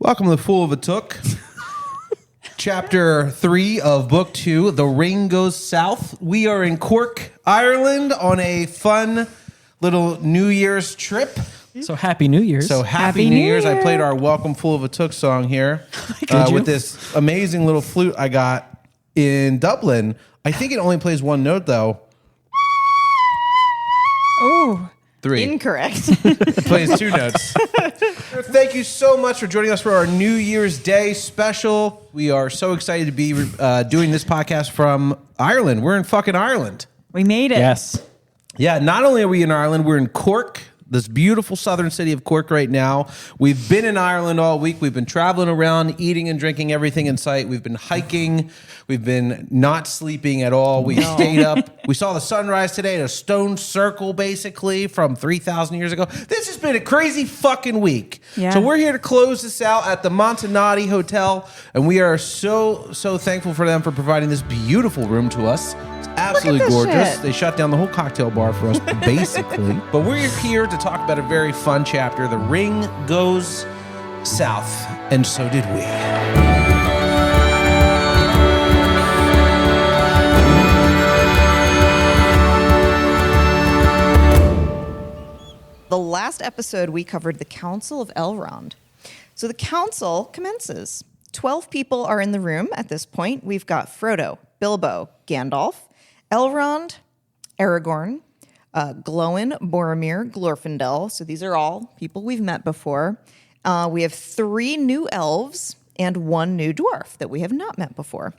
Welcome to The Fool of a Took. Chapter 3 of Book 2, The Ring Goes South. We are in Cork, Ireland on a fun little New Year's trip. So happy New Year's. So happy New Year's. I played our Welcome Fool of a Took song here with this amazing little flute I got in Dublin. I think it only plays one note, though. Oh. 3. Incorrect. It plays 2 notes. Thank you so much for joining us for our New Year's Day special. We are so excited to be doing this podcast from Ireland. We're in fucking Ireland. We made it. Yes. Yeah, not only are we in Ireland, we're in Cork, this beautiful southern city of Cork right now. We've been in Ireland all week. We've been traveling around, eating and drinking everything in sight. We've been hiking. We've been not sleeping at all. We stayed up. We saw the sunrise today at a stone circle, basically, from 3,000 years ago. This has been a crazy fucking week. Yeah. So we're here to close this out at the Montenotte Hotel, and we are so thankful for them for providing this beautiful room to us. Absolutely gorgeous. Shit. They shut down the whole cocktail bar for us, basically. But we're here to talk about a very fun chapter. The Ring Goes South, and so did we. The last episode, we covered the Council of Elrond. So the council commences. 12 people are in the room at this point. We've got Frodo, Bilbo, Gandalf, Elrond, Aragorn, Glóin, Boromir, Glorfindel. So these are all people we've met before. We have 3 new elves and 1 new dwarf that we have not met before.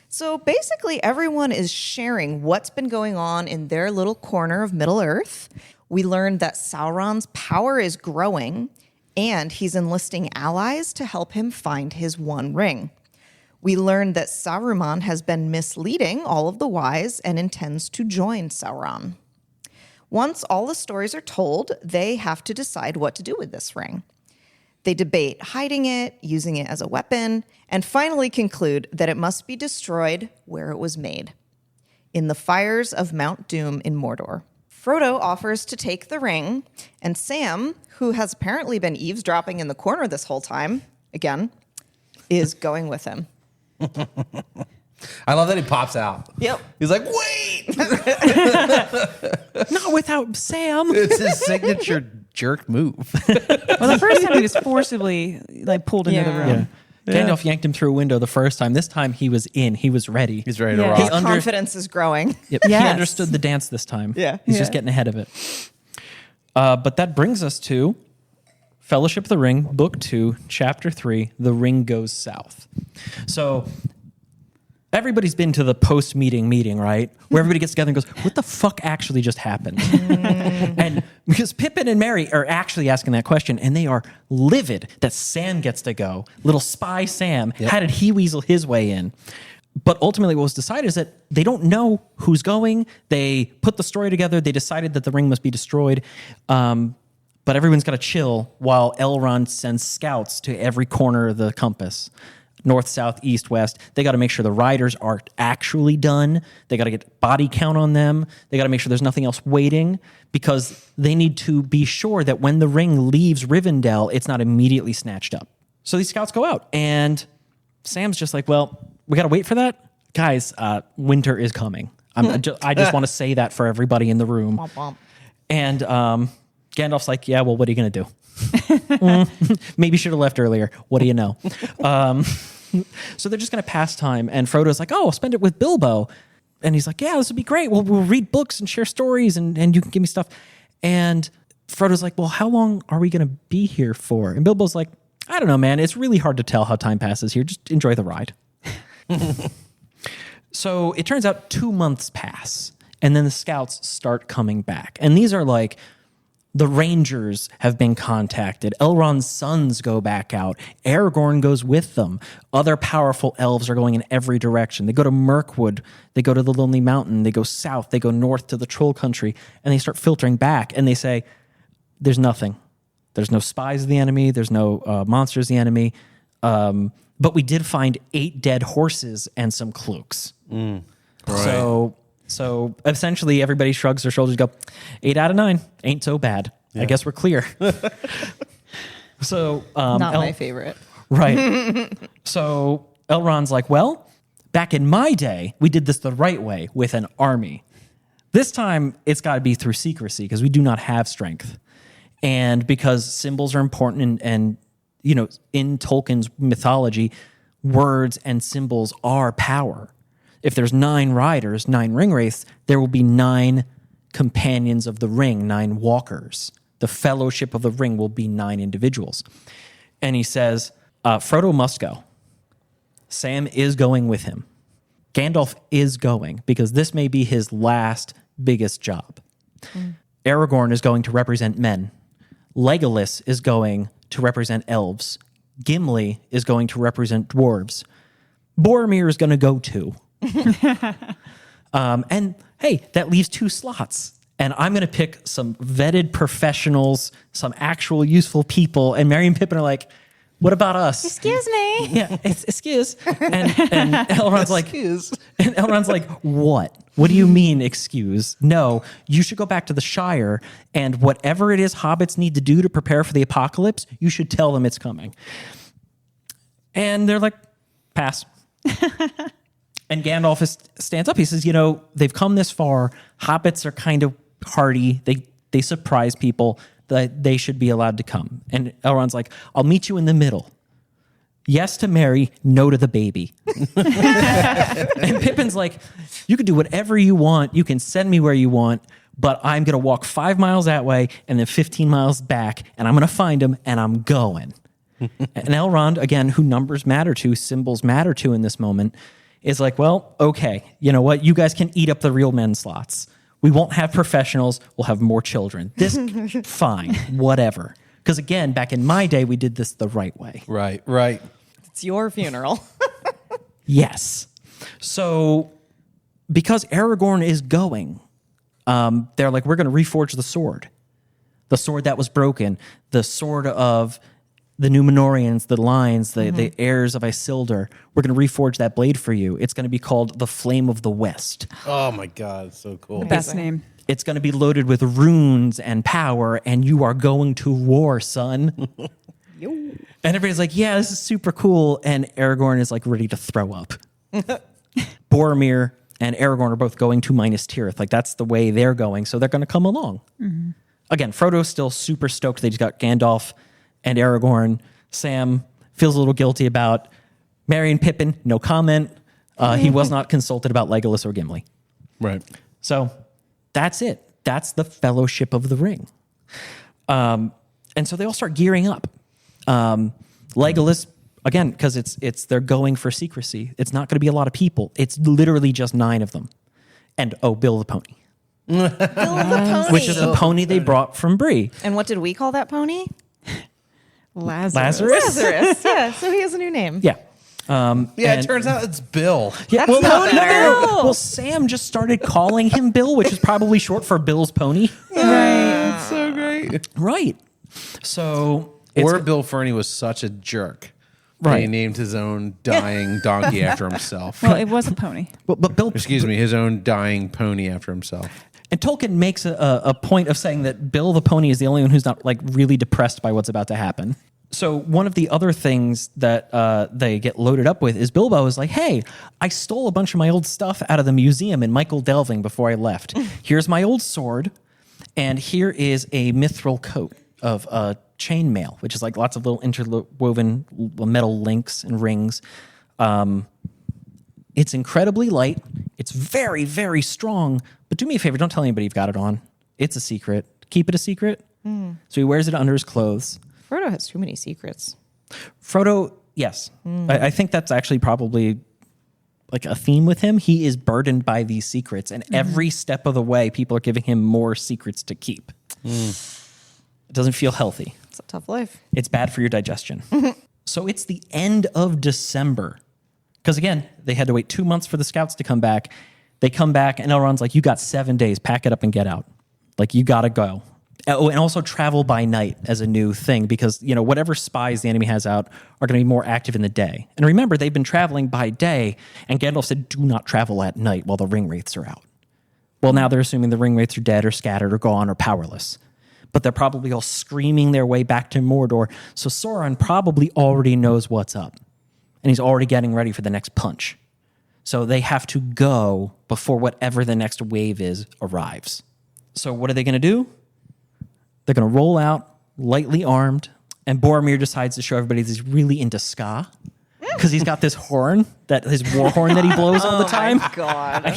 So basically everyone is sharing what's been going on in their little corner of Middle-earth. We learned that Sauron's power is growing and he's enlisting allies to help him find his one ring. We learned that Saruman has been misleading all of the wise and intends to join Sauron. Once all the stories are told, they have to decide what to do with this ring. They debate hiding it, using it as a weapon, and finally conclude that it must be destroyed where it was made, in the fires of Mount Doom in Mordor. Frodo offers to take the ring, and Sam, who has apparently been eavesdropping in the corner this whole time, again, is going with him. I love that he pops out. Yep. He's like, wait! Not without Sam. It's his signature jerk move. Well, the first time he was forcibly pulled into the room. Yeah. Gandalf yanked him through a window the first time. This time he was in. He was ready. He's ready to Yeah. rock. His confidence is growing. Yep. Yes. He understood the dance this time. Yeah. He's just getting ahead of it. But that brings us to Fellowship of the Ring, Book 2, Chapter 3, The Ring Goes South. So everybody's been to the post-meeting meeting, right? Where everybody gets together and goes, what the fuck actually just happened? And because Pippin and Merry are actually asking that question, and they are livid that Sam gets to go. Little spy Sam. Yep. How did he weasel his way in? But ultimately what was decided is that they don't know who's going. They put the story together. They decided that the ring must be destroyed. But everyone's got to chill while Elrond sends scouts to every corner of the compass. North, south, east, west. They got to make sure the riders are actually done. They got to get body count on them. They got to make sure there's nothing else waiting because they need to be sure that when the ring leaves Rivendell, it's not immediately snatched up. So these scouts go out and Sam's just like, well, we got to wait for that? Guys, winter is coming. I just want to say that for everybody in the room. Womp womp. And Gandalf's like, yeah, well, what are you going to do? Maybe should have left earlier. What do you know? So they're just going to pass time. And Frodo's like, oh, I'll spend it with Bilbo. And he's like, yeah, this would be great. We'll read books and share stories and you can give me stuff. And Frodo's like, well, how long are we going to be here for? And Bilbo's like, I don't know, man. It's really hard to tell how time passes here. Just enjoy the ride. So it turns out 2 months pass. And then the scouts start coming back. And these are like, the Rangers have been contacted. Elrond's sons go back out. Aragorn goes with them. Other powerful elves are going in every direction. They go to Mirkwood. They go to the Lonely Mountain. They go south. They go north to the Troll Country. And they start filtering back. And they say, there's nothing. There's no spies of the enemy. There's no monsters of the enemy. But we did find 8 dead horses and some cloaks. Right. So essentially, everybody shrugs their shoulders and go, 8 out of 9, ain't so bad. Yeah. I guess we're clear. So not my favorite. Right. So Elrond's like, well, back in my day, we did this the right way with an army. This time, it's got to be through secrecy because we do not have strength. And because symbols are important and you know, in Tolkien's mythology, words and symbols are power. If there's 9 riders, 9 ring wraiths, there will be 9 companions of the ring, 9 walkers. The fellowship of the ring will be 9 individuals. And he says, Frodo must go. Sam is going with him. Gandalf is going because this may be his last biggest job. Aragorn is going to represent men. Legolas is going to represent elves. Gimli is going to represent dwarves. Boromir is going to go too. And hey, that leaves 2 slots. And I'm going to pick some vetted professionals, some actual useful people. And Merry and Pippin are like, what about us? Excuse me. Yeah, it's excuse. And Elrond's like, and Elrond's like, what? What do you mean, excuse? No, you should go back to the Shire, and whatever it is hobbits need to do to prepare for the apocalypse, you should tell them it's coming. And they're like, pass. And Gandalf stands up. He says, you know, they've come this far. Hobbits are kind of hardy. They surprise people. That they should be allowed to come. And Elrond's like, I'll meet you in the middle. Yes to Mary, no to the baby. And Pippin's like, you can do whatever you want. You can send me where you want, but I'm going to walk 5 miles that way and then 15 miles back, and I'm going to find him, and I'm going. And Elrond, again, who numbers matter to, symbols matter to in this moment, is like, well, okay, you know what? You guys can eat up the real men slots. We won't have professionals. We'll have more children. This, fine, whatever. Because again, back in my day, we did this the right way. Right. It's your funeral. Yes. So because Aragorn is going, they're like, we're going to reforge the sword that was broken, the sword of the Númenóreans, the Lines, the heirs of Isildur. We're going to reforge that blade for you. It's going to be called the Flame of the West. Oh my God, it's so cool. Best name. It's going to be loaded with runes and power, and you are going to war, son. And everybody's like, yeah, this is super cool. And Aragorn is like ready to throw up. Boromir and Aragorn are both going to Minas Tirith. Like that's the way they're going. So they're going to come along. Again, Frodo's still super stoked. They just got Gandalf and Aragorn. Sam feels a little guilty about Merry and Pippin. No comment. He was not consulted about Legolas or Gimli. Right. So that's it. That's the Fellowship of the Ring. And so they all start gearing up. Legolas, again, because it's they're going for secrecy. It's not going to be a lot of people. It's literally just 9 of them. And Bill the pony. Bill the pony. Which is the pony they brought from Bree. And what did we call that pony? Lazarus. Lazarus. Yeah, so he has a new name. Yeah. It turns out it's Bill. Yeah, That's not fair. Well, Sam just started calling him Bill, which is probably short for Bill's pony. Right. It's so great. Right. So Or Bill Fernie was such a jerk. Right. He named his own dying donkey after himself. Well, it was a pony. But Bill, Excuse me, his own dying pony after himself. and Tolkien makes a point of saying that Bill the pony is the only one who's not like really depressed by what's about to happen. So one of the other things that they get loaded up with is Bilbo is like, hey, I stole a bunch of my old stuff out of the museum in Michael Delving before I left. Here's my old sword, and here is a mithril coat of chainmail, which is like lots of little interwoven metal links and rings. It's incredibly light. It's very, very strong. But do me a favor, don't tell anybody you've got it on. It's a secret. Keep it a secret. So he wears it under his clothes. Frodo has too many secrets. Frodo, yes. I think that's actually probably like a theme with him. He is burdened by these secrets, and every step of the way, people are giving him more secrets to keep. It doesn't feel healthy. It's a tough life. It's bad for your digestion. So it's the end of December. Because again, they had to wait 2 months for the scouts to come back. They come back, and Elrond's like, you got 7 days. Pack it up and get out. Like, you got to go. Oh, and also travel by night as a new thing because, you know, whatever spies the enemy has out are going to be more active in the day. And remember, they've been traveling by day, and Gandalf said, do not travel at night while the ring wraiths are out. Well, now they're assuming the ring wraiths are dead or scattered or gone or powerless. but they're probably all screaming their way back to Mordor. So Sauron probably already knows what's up, and he's already getting ready for the next punch. So they have to go before whatever the next wave is arrives. So what are they going to do? They're going to roll out, lightly armed, and Boromir decides to show everybody that he's really into ska because he's got this horn, his war horn that he blows all the time. Oh my God. And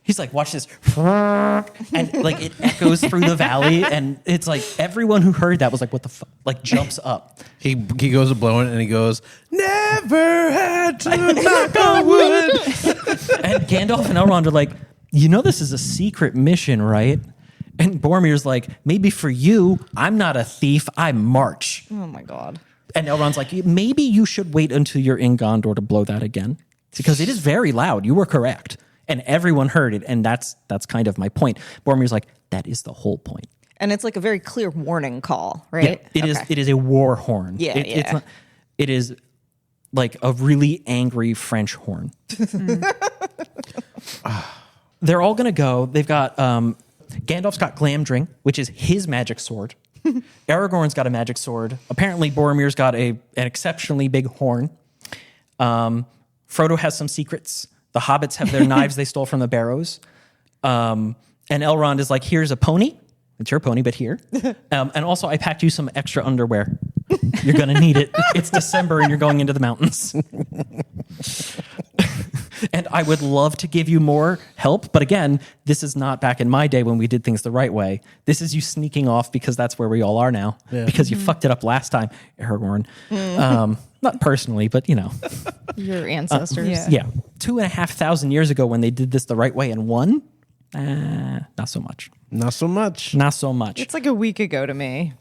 he's like, watch this. And like it echoes through the valley. And it's like everyone who heard that was like, what the fuck? Like jumps up. He goes to blow it and he goes, never had to knock on wood. And Gandalf and Elrond are like, you know this is a secret mission, right? And Boromir's like, maybe for you, I'm not a thief, I march. Oh my God. And Elrond's like, maybe you should wait until you're in Gondor to blow that again. Because it is very loud. You were correct. And everyone heard it. And that's kind of my point. Boromir's like, that is the whole point. And it's like a very clear warning call, right? Yeah, it is a war horn. Yeah, It is like a really angry French horn. They're all going to go. They've got... Gandalf's got Glamdring, which is his magic sword. Aragorn's got a magic sword. Apparently, Boromir's got an exceptionally big horn. Frodo has some secrets. The hobbits have their knives they stole from the barrows. And Elrond is like, here's a pony. It's your pony, but here. And also, I packed you some extra underwear. You're going to need it. It's December and you're going into the mountains. And I would love to give you more help. But again, this is not back in my day when we did things the right way. This is you sneaking off because that's where we all are now. Yeah. Because you fucked it up last time, Aragorn. Not personally, but you know. Your ancestors. Yeah. 2,500 years ago when they did this the right way and won, not so much. Not so much. Not so much. It's like a week ago to me.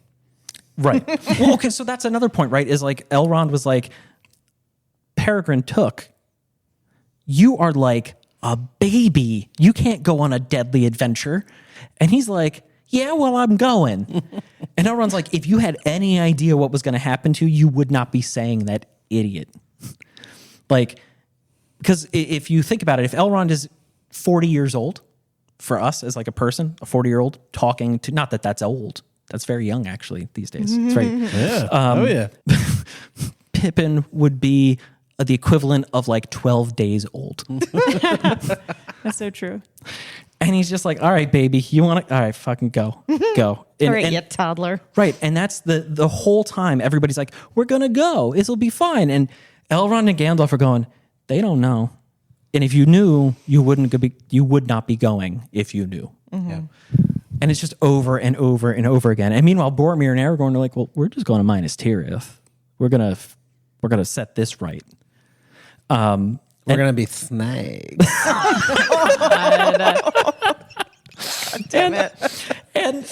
Right. Well, okay, so that's another point, right? Is like Elrond was like, Peregrine Took, you are like a baby. You can't go on a deadly adventure. And he's like, yeah, well, I'm going. And Elrond's like, if you had any idea what was going to happen to you, you would not be saying that, idiot. Like, because if you think about it, if Elrond is 40 years old, for us as like a person, a 40-year-old talking to, not that that's old. That's very young, actually, these days. It's very, Yeah. Pippin would be the equivalent of like 12 days old. That's so true. And he's just like, all right, baby, you want to, all right, fucking go. All right, you toddler. Right. And that's the whole time everybody's like, we're going to go. It'll be fine. And Elrond and Gandalf are going, they don't know. And if you knew, you would not be going if you knew. Mm-hmm. Yeah. And it's just over and over and over again. And meanwhile, Boromir and Aragorn are like, well, we're just going to Minas Tirith. We're gonna set this right. We're gonna be snags. Damn it. And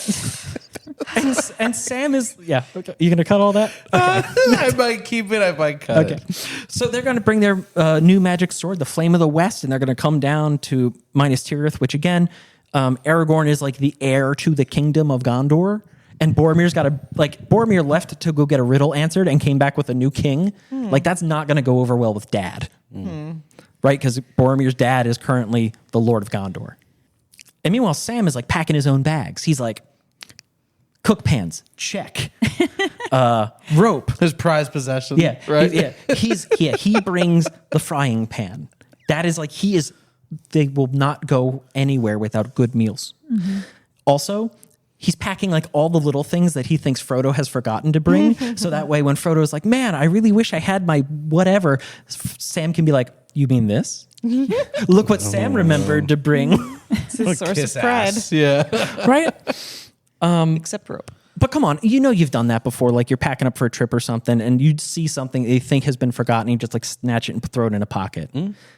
Sam is, yeah. Okay. You gonna cut all that? Okay. I might keep it. I might cut it. So they're going to bring their new magic sword, the Flame of the West, and they're going to come down to Minas Tirith, which again, Aragorn is like the heir to the kingdom of Gondor. And Boromir's got Boromir left to go get a riddle answered and came back with a new king. Like, that's not going to go over well with Dad. Right? Because Boromir's dad is currently the Lord of Gondor. And meanwhile, Sam is like packing his own bags. He's like, cook pans, check. Rope. His prized possession. Yeah. Right? He brings the frying pan. That is like, they will not go anywhere without good meals. Also, he's packing like all the little things that he thinks Frodo has forgotten to bring. So that way when Frodo's like, man, I really wish I had my whatever, Sam can be like, you mean this? Look what Sam remembered to bring. It's his source of pride. Ass. Yeah. Right? Except rope. But come on, you know you've done that before. Like you're packing up for a trip or something and you see something that you think has been forgotten. You just like snatch it and throw it in a pocket.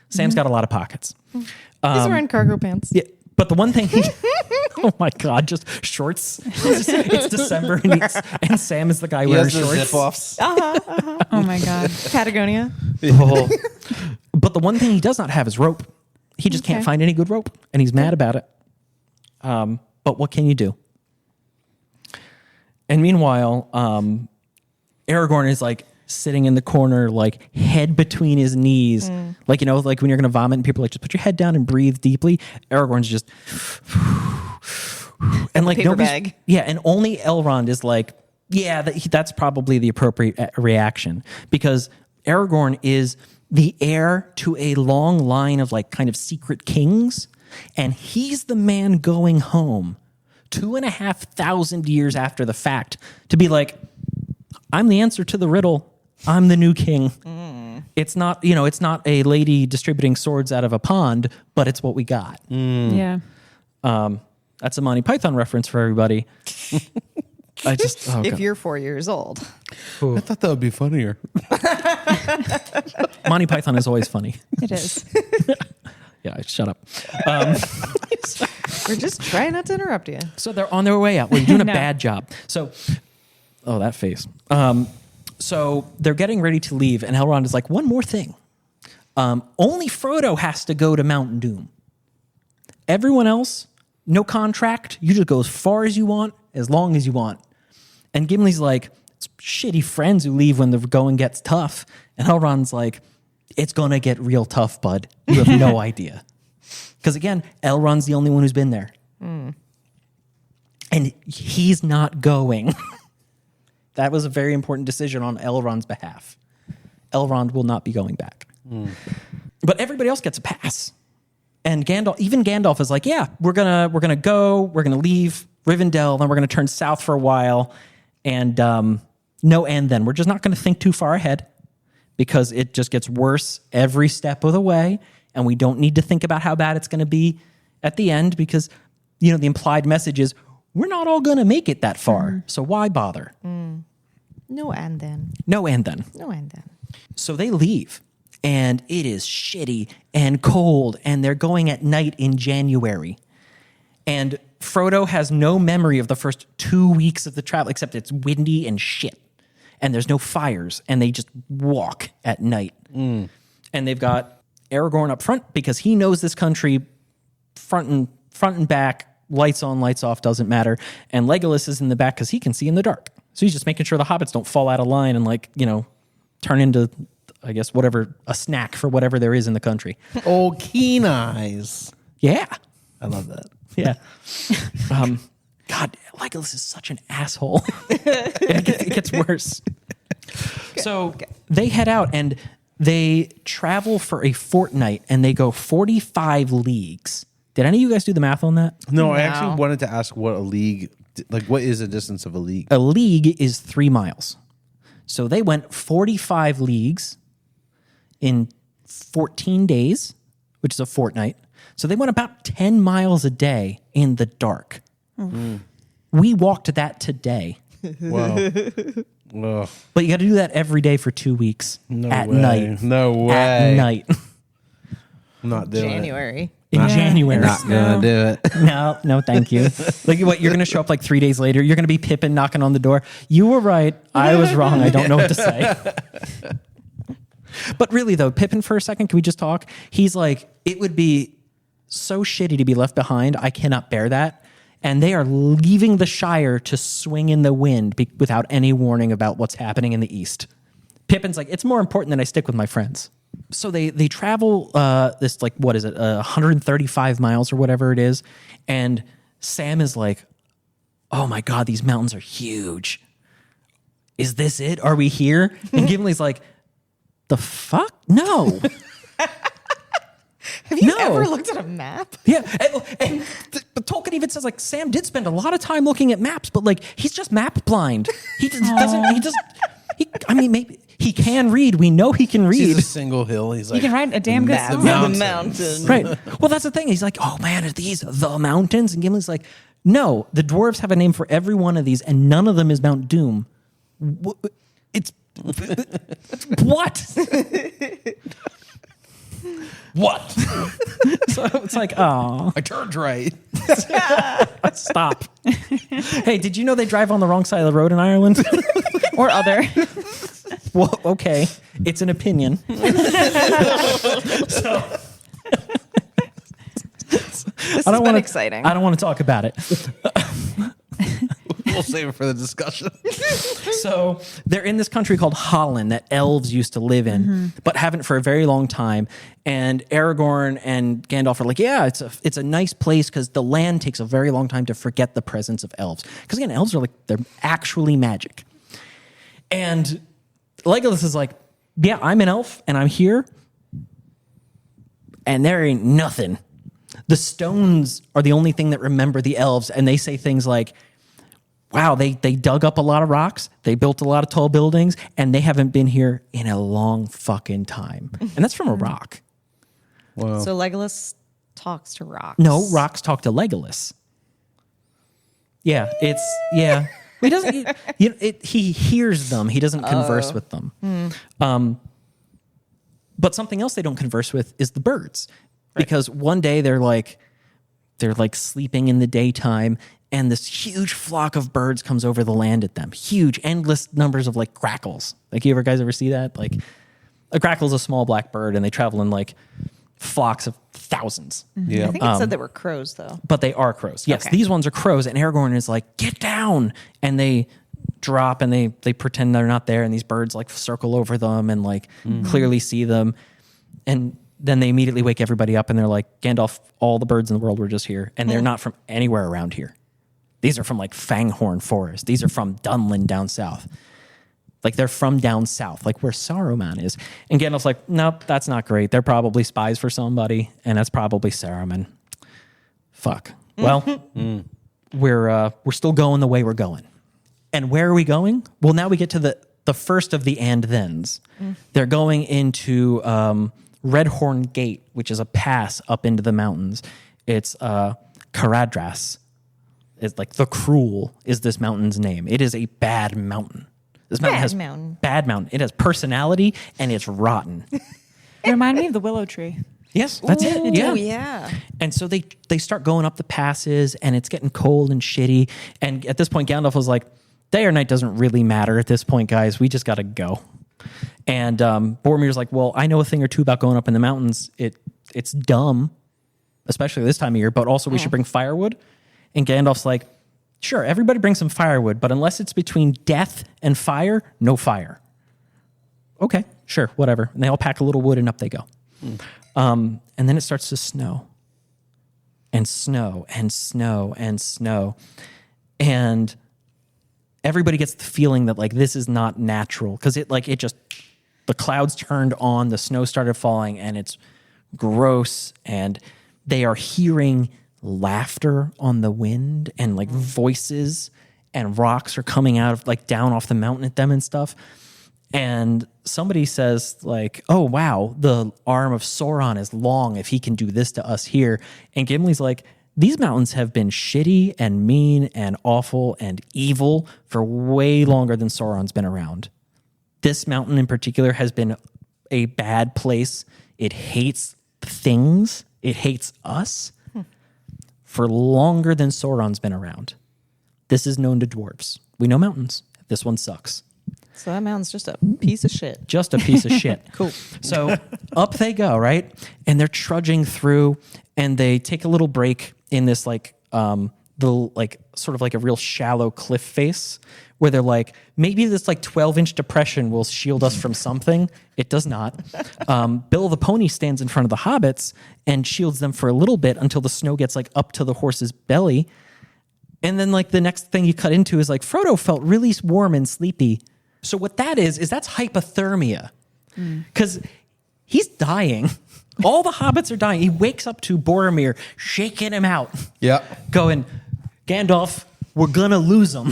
Sam's got a lot of pockets. He's wearing cargo pants. Yeah. But the one thing oh my God, just shorts. It's December and Sam is the guy wearing shorts. Zip offs. Oh my God. Patagonia. Oh. But the one thing he does not have is rope. He just can't find any good rope and he's mad about it. But what can you do? And meanwhile, Aragorn is like sitting in the corner, like head between his knees. Like, you know, like when you're going to vomit and people are like, just put your head down and breathe deeply. Aragorn's just, And like paper nobody's- bag. Yeah, and only Elrond is like, yeah, that's probably the appropriate reaction because Aragorn is the heir to a long line of like kind of secret kings, and he's the man going home 2,500 years after the fact to be like, I'm the answer to the riddle. I'm the new king. It's not, it's not a lady distributing swords out of a pond, but it's what we got. Yeah. That's a Monty Python reference for everybody. If you're 4 years old. I thought that would be funnier. Monty Python is always funny. It is. Yeah, shut up. We're just trying not to interrupt you. So they're on their way out. Well, you're doing a No. bad job. So, oh, that face. So they're getting ready to leave, and Elrond is like, one more thing. Only Frodo has to go to Mount Doom. Everyone else, no contract. You just go as far as you want, as long as you want. And Gimli's like, it's shitty friends who leave when the going gets tough. And Elrond's like, it's going to get real tough, bud. You have no idea. Because again, Elrond's the only one who's been there. And he's not going. That was a very important decision on Elrond's behalf. Elrond will not be going back. But everybody else gets a pass. And Gandalf is like, yeah, we're gonna leave Rivendell, then we're gonna turn south for a while, and then we're just not gonna think too far ahead because it just gets worse every step of the way, and we don't need to think about how bad it's gonna be at the end because the implied message is we're not all gonna make it that far, so why bother? No and then. No and then. No and then. So they leave, and it is shitty and cold, and they're going at night in January. And Frodo has no memory of the first 2 weeks of the travel, except it's windy and shit. And there's no fires, and they just walk at night. And they've got Aragorn up front because he knows this country front and back, lights on, lights off, doesn't matter. And Legolas is in the back because he can see in the dark. So he's just making sure the hobbits don't fall out of line and turn into, I guess, a snack for whatever there is in the country. Oh, keen eyes. Yeah. I love that. Yeah. God, Legolas is such an asshole. It gets worse. So they head out and they travel for a fortnight and they go 45 leagues. Did any of you guys do the math on that? No, I No. actually wanted to ask what a league, what is the distance of a league? A league is 3 miles. So they went 45 leagues in 14 days, which is a fortnight. So they went about 10 miles a day in the dark. We walked that today. Wow. Ugh. But you got to do that every day for 2 weeks at way. night. No way. At night. I'm not doing January. In January. Not gonna do it. No, thank you. Like what? You're going to show up like 3 days later. You're going to be Pippin knocking on the door. You were right. I was wrong. I don't know what to say. But really, though, Pippin, for a second, can we just talk? He's like, it would be so shitty to be left behind. I cannot bear that. And they are leaving the Shire to swing in the wind without any warning about what's happening in the east. Pippin's like, it's more important that I stick with my friends. So they travel this, like, what is it, 135 miles or whatever it is. And Sam is like, oh my God, these mountains are huge. Is this it? Are we here? And Gimli's like, the fuck? No. Have you No. ever looked at a map? Yeah. But Tolkien even says, like, Sam did spend a lot of time looking at maps, but, like, he's just map blind. He just doesn't, maybe he can read. We know he can read. He's a single hill. He's like, You can write a damn good That's song. the mountain. Right. Well, that's the thing. He's like, oh man, are these the mountains? And Gimli's like, no, the dwarves have a name for every one of these, and none of them is Mount Doom. It's what? what? So it's like, oh, I turned right. stop. Hey, did you know they drive on the wrong side of the road in Ireland? Or other. Well, okay, it's an opinion. This has been exciting. I don't want to talk about it. We'll save it for the discussion. So they're in this country called Holland that elves used to live in, but haven't for a very long time. And Aragorn and Gandalf are like, yeah, it's a nice place because the land takes a very long time to forget the presence of elves. Because again, elves are like, they're actually magic. And Legolas is like, yeah, I'm an elf and I'm here. And there ain't nothing. The stones are the only thing that remember the elves. And they say things like, wow, they dug up a lot of rocks. They built a lot of tall buildings. And they haven't been here in a long fucking time. And that's from a rock. Wow. So Legolas talks to rocks. No, rocks talk to Legolas. Yeah, He doesn't. He hears them. He doesn't converse with them. But something else they don't converse with is the birds, because one day they're like sleeping in the daytime, and this huge flock of birds comes over the land at them. Huge, endless numbers of like grackles. Like, you guys ever see that? Like, a grackle is a small black bird, and they travel in like flocks of thousands. Yeah. I think it said they were crows, though. But they are crows. Yes, Okay. these ones are crows. And Aragorn is like, get down. And they drop and they pretend they're not there. And these birds like circle over them and like clearly see them. And then they immediately wake everybody up and they're like, Gandalf, all the birds in the world were just here. And they're not from anywhere around here. These are from like Fanghorn Forest. These are from Dunlin down south. Like, they're from down south, like where Saruman is. And Gandalf's like, nope, that's not great. They're probably spies for somebody, and that's probably Saruman. Fuck. Well, we're still going the way we're going. And where are we going? Well, now we get to the first of the and thens. They're going into Redhorn Gate, which is a pass up into the mountains. It's Caradhras. It's like the Cruel is this mountain's name. It is a bad mountain. This mountain has bad mountain. It has personality and it's rotten. It reminded me of the willow tree. Yes, that's it. Yeah. Oh, yeah. And so they start going up the passes and it's getting cold and shitty. And at this point, Gandalf was like, day or night doesn't really matter at this point, guys. We just got to go. And Boromir's like, well, I know a thing or two about going up in the mountains. It's dumb, especially this time of year, but also we should bring firewood. And Gandalf's like, sure, everybody bring some firewood, but unless it's between death and fire, no fire. Okay, sure, whatever. And they all pack a little wood and up they go. And then it starts to snow. And snow and snow and snow. And everybody gets the feeling that like this is not natural, because the clouds turned on, the snow started falling, and it's gross, and they are hearing laughter on the wind and like voices, and rocks are coming out of like down off the mountain at them and stuff. And somebody says like, oh wow, the arm of Sauron is long if he can do this to us here. And Gimli's like, these mountains have been shitty and mean and awful and evil for way longer than Sauron's been around. This mountain in particular has been a bad place. It hates things. It hates us. For longer than Sauron's been around. This is known to dwarves. We know mountains. This one sucks. So that mountain's just a piece of shit. Just a piece of shit. Cool. So up they go, right? And they're trudging through, and they take a little break in this like sort of like a real shallow cliff face, where they're like, maybe this like 12-inch depression will shield us from something. It does not. Bill the pony stands in front of the hobbits and shields them for a little bit until the snow gets like up to the horse's belly. And then like the next thing you cut into is like, Frodo felt really warm and sleepy. So what that is that's hypothermia. Because he's dying. All the hobbits are dying. He wakes up to Boromir shaking him out. Yeah. Going, Gandalf, we're gonna lose them.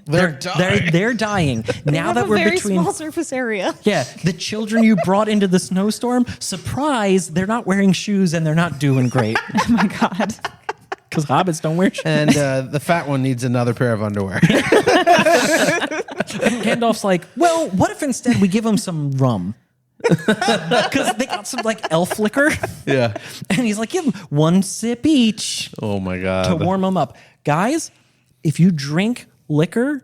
They're dying. They're dying. Now that we're very between small surface area. yeah, the children you brought into the snowstorm, surprise, they're not wearing shoes and they're not doing great. Oh my God. Because hobbits don't wear shoes. And the fat one needs another pair of underwear. Gandalf's like, well, what if instead we give them some rum? Because they got some like elf liquor. Yeah. And he's like, give them one sip each Oh my God. to warm them up. Guys, if you drink liquor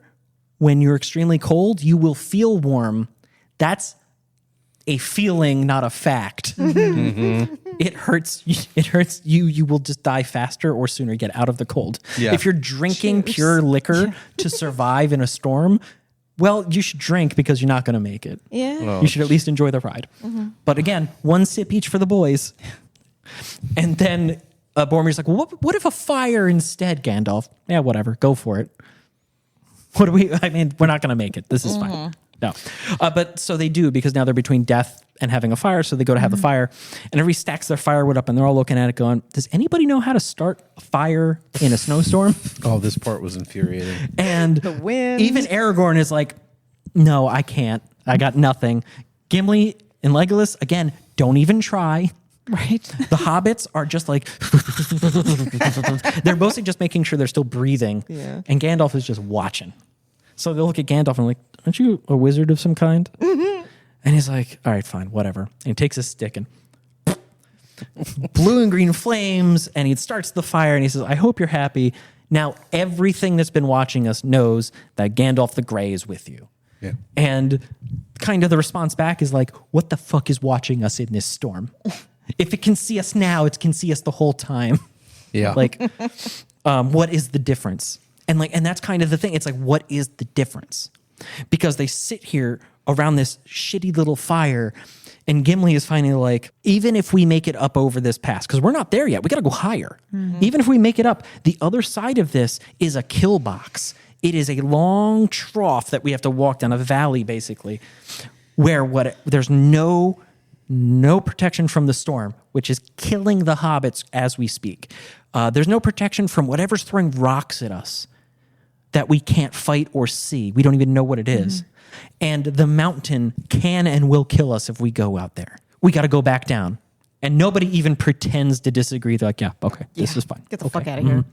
when you're extremely cold, you will feel warm. a feeling, not a fact. It hurts. It hurts you. You will just die faster or sooner. Get out of the cold. Yeah. If you're drinking pure liquor to survive in a storm, well, you should drink because you're not going to make it. Yeah. You should at least enjoy the ride. But again, one sip each for the boys. And then Boromir's like, well, what if a fire instead, Gandalf? Yeah, whatever. Go for it. I mean, we're not going to make it. This is fine. No. But so they do, because now they're between death and having a fire. So they go to have the fire, and everybody stacks their firewood up, and they're all looking at it going, does anybody know how to start a fire in a snowstorm? Oh, this part was infuriating. And The wind. even Aragorn is like, no, I can't. I got nothing. Gimli and Legolas, again, don't even try. Right. The hobbits are just like, they're mostly just making sure they're still breathing. Yeah. And Gandalf is just watching. So they look at Gandalf and like, aren't you a wizard of some kind? And he's like, all right, fine, whatever. And he takes his stick and blue and green flames, and he starts the fire, and he says, I hope you're happy. Now everything that's been watching us knows that Gandalf the Grey is with you. Yeah. And kind of the response back is like, what the fuck is watching us in this storm? If it can see us now, it can see us the whole time. Yeah. Like, what is the difference? And that's kind of the thing. It's like, what is the difference? Because they sit here around this shitty little fire, and Gimli is finally like, even if we make it up over this pass, because we're not there yet, we got to go higher. Even if we make it up, the other side of this is a kill box. It is a long trough that we have to walk down, a valley basically, where there's no protection from the storm, which is killing the hobbits as we speak. There's no protection from whatever's throwing rocks at us that we can't fight or see. We don't even know what it is. And the mountain can and will kill us if we go out there. We got to go back down. And nobody even pretends to disagree. They're like, yeah, okay, this is fine. Get the fuck out of here.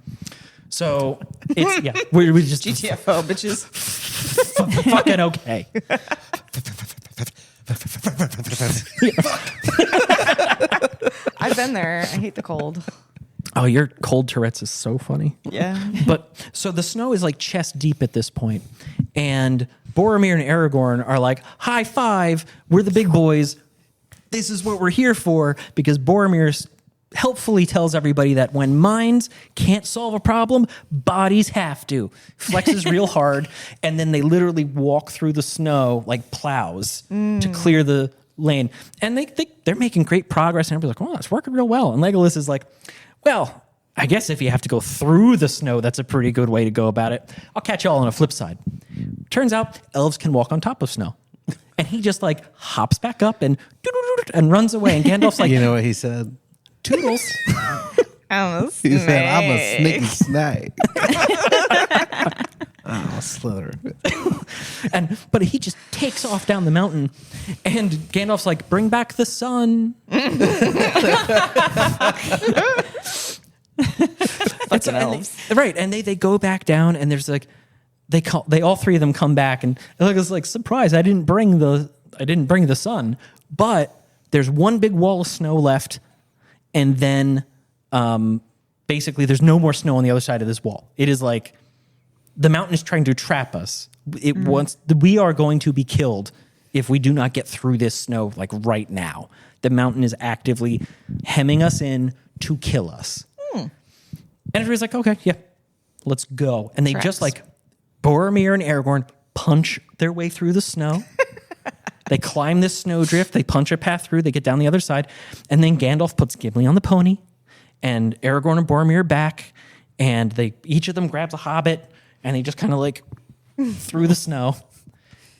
So it's, yeah, we just GTFO, bitches. fucking okay. I've been there. I hate the cold. Oh, your cold Tourette's is so funny. Yeah. But so the snow is like chest deep at this point, and Boromir and Aragorn are like, high five, we're the big boys. This is what we're here for, because Boromir helpfully tells everybody that when minds can't solve a problem, bodies have to. Flexes real hard, and then they literally walk through the snow like plows to clear the lane. And they're making great progress, and everybody's like, oh, it's working real well. And Legolas is like, well, I guess if you have to go through the snow, that's a pretty good way to go about it. I'll catch you all on a flip side. Turns out elves can walk on top of snow. And he just like hops back up and runs away. And Gandalf's like, You know what he said? Toodles. He said, I'm a sneaky snake. Oh, slither. But he just takes off down the mountain, and Gandalf's like, bring back the sun. Fucking elves. Right. And they go back down, and there's like, they all three of them come back, and it's like, surprise, I didn't bring the sun, but there's one big wall of snow left, and then basically there's no more snow on the other side of this wall. It is like the mountain is trying to trap us. We are going to be killed if we do not get through this snow like right now. The mountain is actively hemming us in to kill us. And everybody's like, okay, yeah, let's go. And they just like Boromir and Aragorn punch their way through the snow. They climb this snowdrift. They punch a path through. They get down the other side. And then Gandalf puts Gimli on the pony. And Aragorn and Boromir are back. And each of them grabs a hobbit. And they just kind of like through the snow.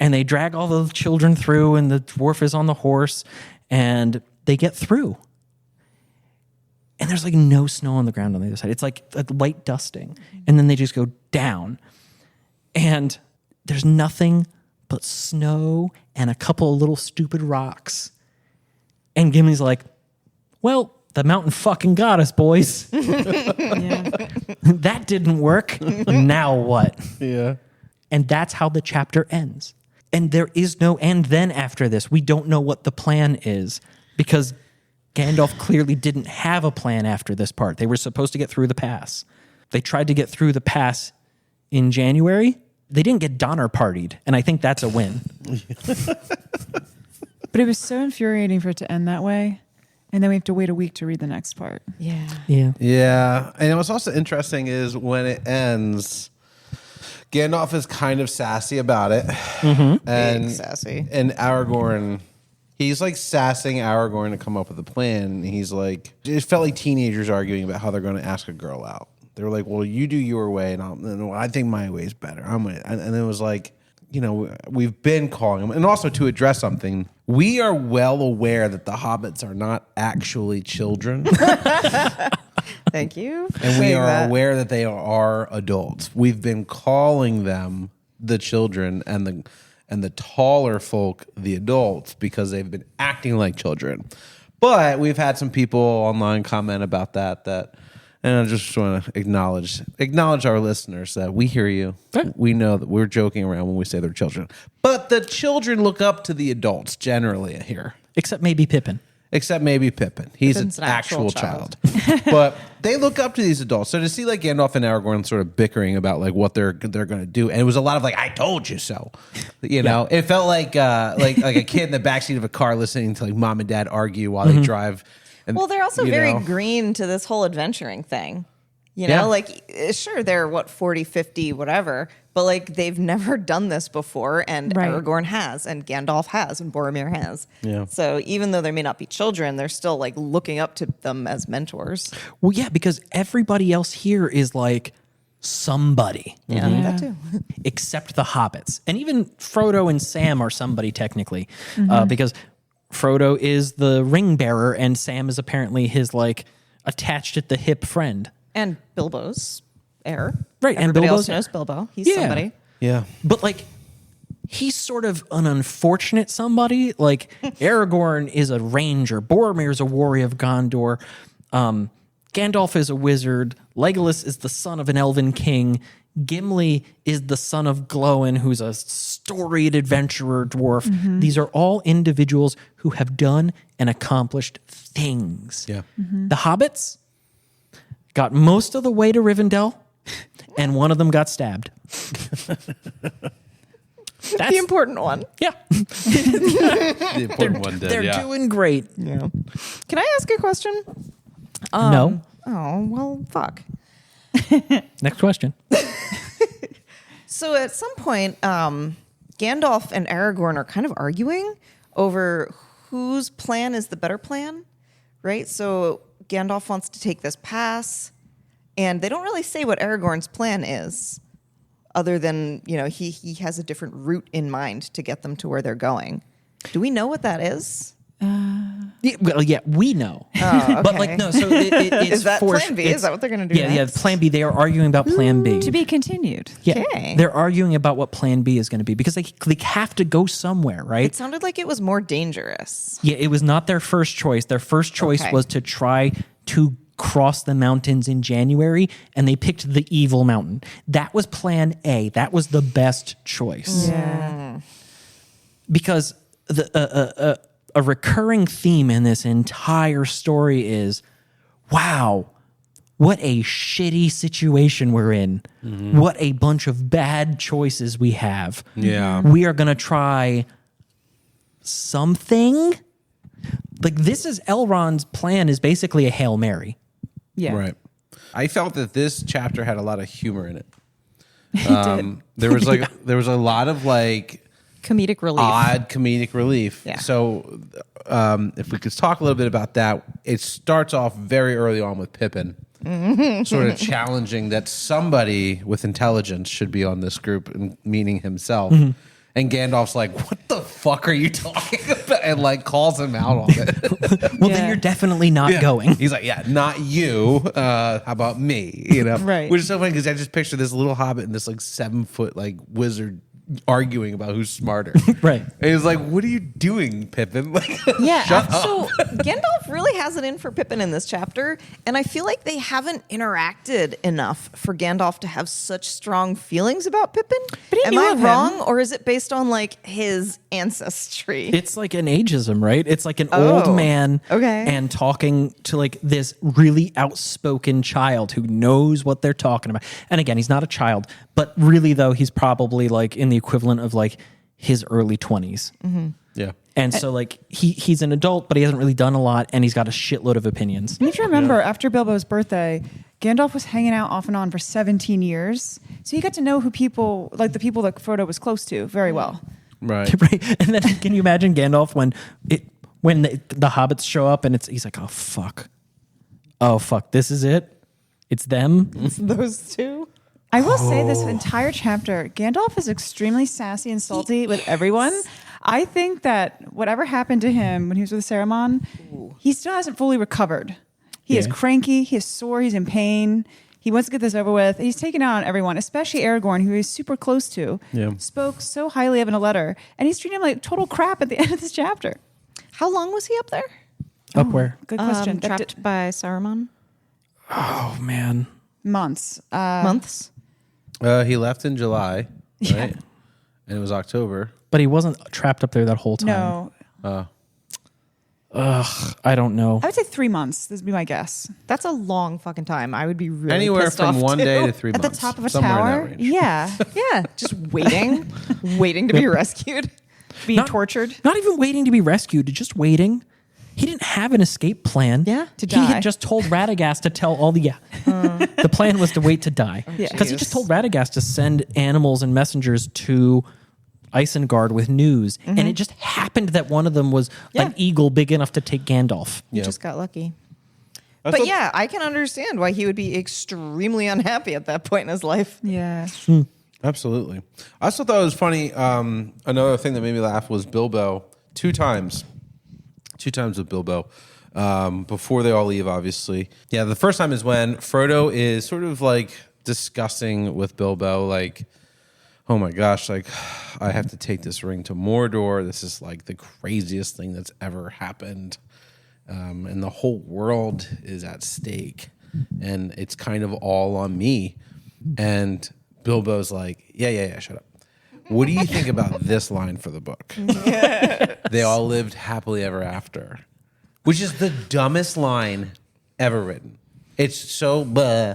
And they drag all the children through. And the dwarf is on the horse. And they get through. And there's like no snow on the ground on the other side. It's like a light dusting. And then they just go down. And there's nothing but snow and a couple of little stupid rocks. And Gimli's like, well, the mountain fucking got us, boys. That didn't work. Now what? Yeah. And that's how the chapter ends. And there is no end then after this. We don't know what the plan is, because Gandalf clearly didn't have a plan after this part. They were supposed to get through the pass. They tried to get through the pass in January. They didn't get Donner partied, and I think that's a win. But it was so infuriating for it to end that way. And then we have to wait a week to read the next part. Yeah. Yeah. Yeah, and what's also interesting is when it ends, Gandalf is kind of sassy about it, and Big sassy. and Aragorn, he's like sassing Aragorn to come up with a plan. And he's like, it felt like teenagers arguing about how they're going to ask a girl out. They were like, "Well, you do your way, and I think my way is better." And it was like, we've been calling him, and also to address something. We are well aware that the hobbits are not actually children. Thank you. for And we saying are that. aware that they are adults. We've been calling them the children and the taller folk the adults because they've been acting like children. But we've had some people online comment about that and I just want to acknowledge our listeners that we hear you. Yeah. We know that we're joking around when we say they're children. But the children look up to the adults generally here. Except maybe Pippin. Except maybe Pippin. He's Pippin's an an actual actual child. But they look up to these adults. So to see like Gandalf and Aragorn sort of bickering about like what they're going to do, and it was a lot of like, "I told you so." It felt like a kid in the backseat of a car listening to like mom and dad argue while they drive. And, Well, they're also very green to this whole adventuring thing. Like, sure, they're 40, 50, whatever, but like they've never done this before, and Right. Aragorn has, and Gandalf has, and Boromir has. Yeah. So even though they may not be children, they're still like looking up to them as mentors. Well, yeah, because everybody else here is like somebody. Yeah, that too. Except the hobbits. And even Frodo and Sam are somebody technically, because Frodo is the ring bearer and Sam is apparently his like attached at the hip friend. And Bilbo's heir. Right, and Everybody else Bilbo's- knows Bilbo. He's Yeah. somebody. Yeah. But like he's sort of an unfortunate somebody. Like Aragorn is a ranger, Boromir is a warrior of Gondor, Gandalf is a wizard, Legolas is the son of an elven king, Gimli is the son of Glóin, who's a storied adventurer dwarf. These are all individuals who have done and accomplished things. Yeah. The hobbits got most of the way to Rivendell, and one of them got stabbed. That's The important one. yeah. The important one did. They're doing great. Yeah. Can I ask a question? No. Oh, well, fuck. Next question. So at some point, Gandalf and Aragorn are kind of arguing over whose plan is the better plan, right? So Gandalf wants to take this pass, and they don't really say what Aragorn's plan is, other than, he has a different route in mind to get them to where they're going. Do we know what that is? Yeah, we know. Oh, But okay. no, so it's Is that forced- plan B? it's- Is that what they're going to do Yeah, next? plan B. They are arguing about plan B. To be continued. Yeah, Okay. they're arguing about what plan B is going to be because they have to go somewhere, right? It sounded like it was more dangerous. Yeah, it was not their first choice. Their first choice Okay. was to try to cross the mountains in January, and they picked the evil mountain. That was plan A. That was the best choice. Yeah. Because a recurring theme in this entire story is, wow, what a shitty situation we're in. What a bunch of bad choices we have. Yeah. We are going to try something. Like this is Elrond's plan is basically a Hail Mary. Yeah. Right. I felt that this chapter had a lot of humor in it. It There was there was a lot of like Comedic relief. odd comedic relief. Yeah. So if we could talk a little bit about that, it starts off very early on with Pippin, sort of challenging that somebody with intelligence should be on this group, meaning himself. And Gandalf's like, "What the fuck are you talking about?" And like calls him out on it. Well, Yeah. then you're definitely not going. He's like, "Yeah, not you. How about me?" Right. Which is so funny because I just picture this little hobbit and this like 7-foot like wizard arguing about who's smarter. Right. And he's like, "What are you doing, Pippin?" Like, Yeah, shut up. so Gandalf really has it in for Pippin in this chapter, and I feel like they haven't interacted enough for Gandalf to have such strong feelings about Pippin. But he Am knew I of him. wrong, or is it based on like his ancestry? It's like an ageism, right? It's like an Oh, old man okay. and talking to like this really outspoken child who knows what they're talking about. And again, he's not a child, but really though, he's probably like in the equivalent of like his early 20s. Yeah. And so like he's an adult, but he hasn't really done a lot, and he's got a shitload of opinions. You need to remember, after Bilbo's birthday, Gandalf was hanging out off and on for 17 years. So he got to know the people that Frodo was close to very well. Right. Right. And then can you imagine Gandalf when the hobbits show up and he's like, oh fuck, this is it? It's them? It's those two. I will say this entire chapter, Gandalf is extremely sassy and salty with everyone. I think that whatever happened to him when he was with Saruman, he still hasn't fully recovered. He is cranky, he is sore, he's in pain. He wants to get this over with. He's taken out on everyone, especially Aragorn, who he's super close to. Yeah. Spoke so highly of in a letter, and he's treating him like total crap at the end of this chapter. How long was he up there? Up where? Good question. Trapped by Saruman? Oh, man. Months. Months? He left in July, right? And it was October. But he wasn't trapped up there that whole time. No. I don't know. I would say 3 months. This would be my guess. That's a long fucking time. I would be really Anywhere pissed from off, 1 too. day to 3 At months. the top of a somewhere in that tower? range. Yeah. Just waiting to be rescued. Being tortured. Not even waiting to be rescued, just waiting. He didn't have an escape plan. Yeah. To He die. had just told Radagast to tell all the... The plan was to wait to die. Yeah. Because he just told Radagast to send animals and messengers to Isengard with news. And it just happened that one of them was an eagle big enough to take Gandalf. You Yeah. just got lucky. That's But what- yeah, I can understand why he would be extremely unhappy at that point in his life. Yeah. Absolutely. I also thought it was funny. Another thing that made me laugh was Bilbo. Two times with Bilbo. Before they all leave, obviously. Yeah, the first time is when Frodo is sort of like discussing with Bilbo, like, oh my gosh, like, I have to take this ring to Mordor. This is like the craziest thing that's ever happened. And the whole world is at stake. And it's kind of all on me. And Bilbo's like, yeah, shut up. What do you think about this line for the book? They all lived happily ever after. Which is the dumbest line ever written. It's so blah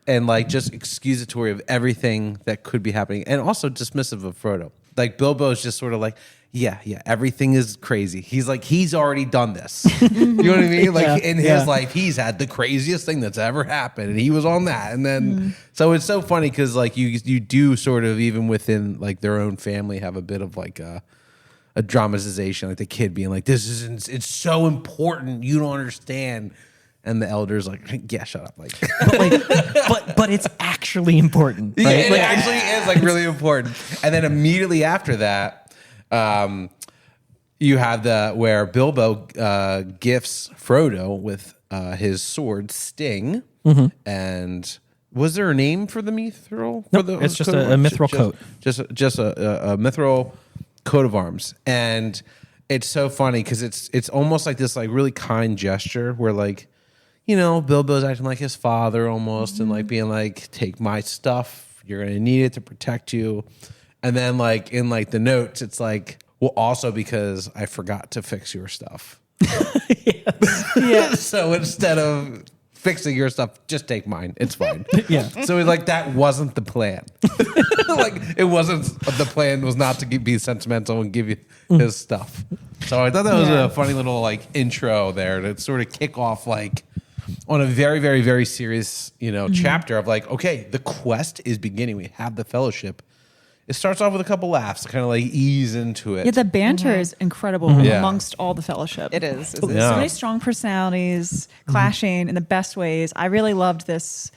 and like just excusatory of everything that could be happening and also dismissive of Frodo. Like Bilbo's just sort of like, yeah, everything is crazy. He's like, he's already done this. You know what I mean? Like in his life, he's had the craziest thing that's ever happened and he was on that. And then, so it's so funny because like you do sort of even within like their own family have a bit of like a dramatization, like the kid being like, it's so important, you don't understand. And the elder's like, yeah, shut up. Like, But it's actually important. yeah, Right? it actually is like really important. And then immediately after that, you have where Bilbo gifts Frodo with his sword Sting. And was there a name for the mithril? Nope, it's just a mithril coat. Just a mithril coat of arms. And it's so funny because it's almost like this like really kind gesture where like, you know, Bilbo's acting like his father almost and like being like, take my stuff, you're gonna need it to protect you. And then like in like the notes, it's like, well, also because I forgot to fix your stuff. Yeah. So instead of fixing your stuff, just take mine. It's fine. Yeah. So like that wasn't the plan. Like it wasn't, the plan was not to be sentimental and give you his stuff. So I thought that was a funny little like intro there to sort of kick off like on a very, very, very serious, you know, chapter of like, okay, the quest is beginning. We have the fellowship. It starts off with a couple laughs to kind of like ease into it. Yeah, the banter is incredible Yeah. amongst all the fellowship. It is. So Yeah. many strong personalities clashing in the best ways. I really loved this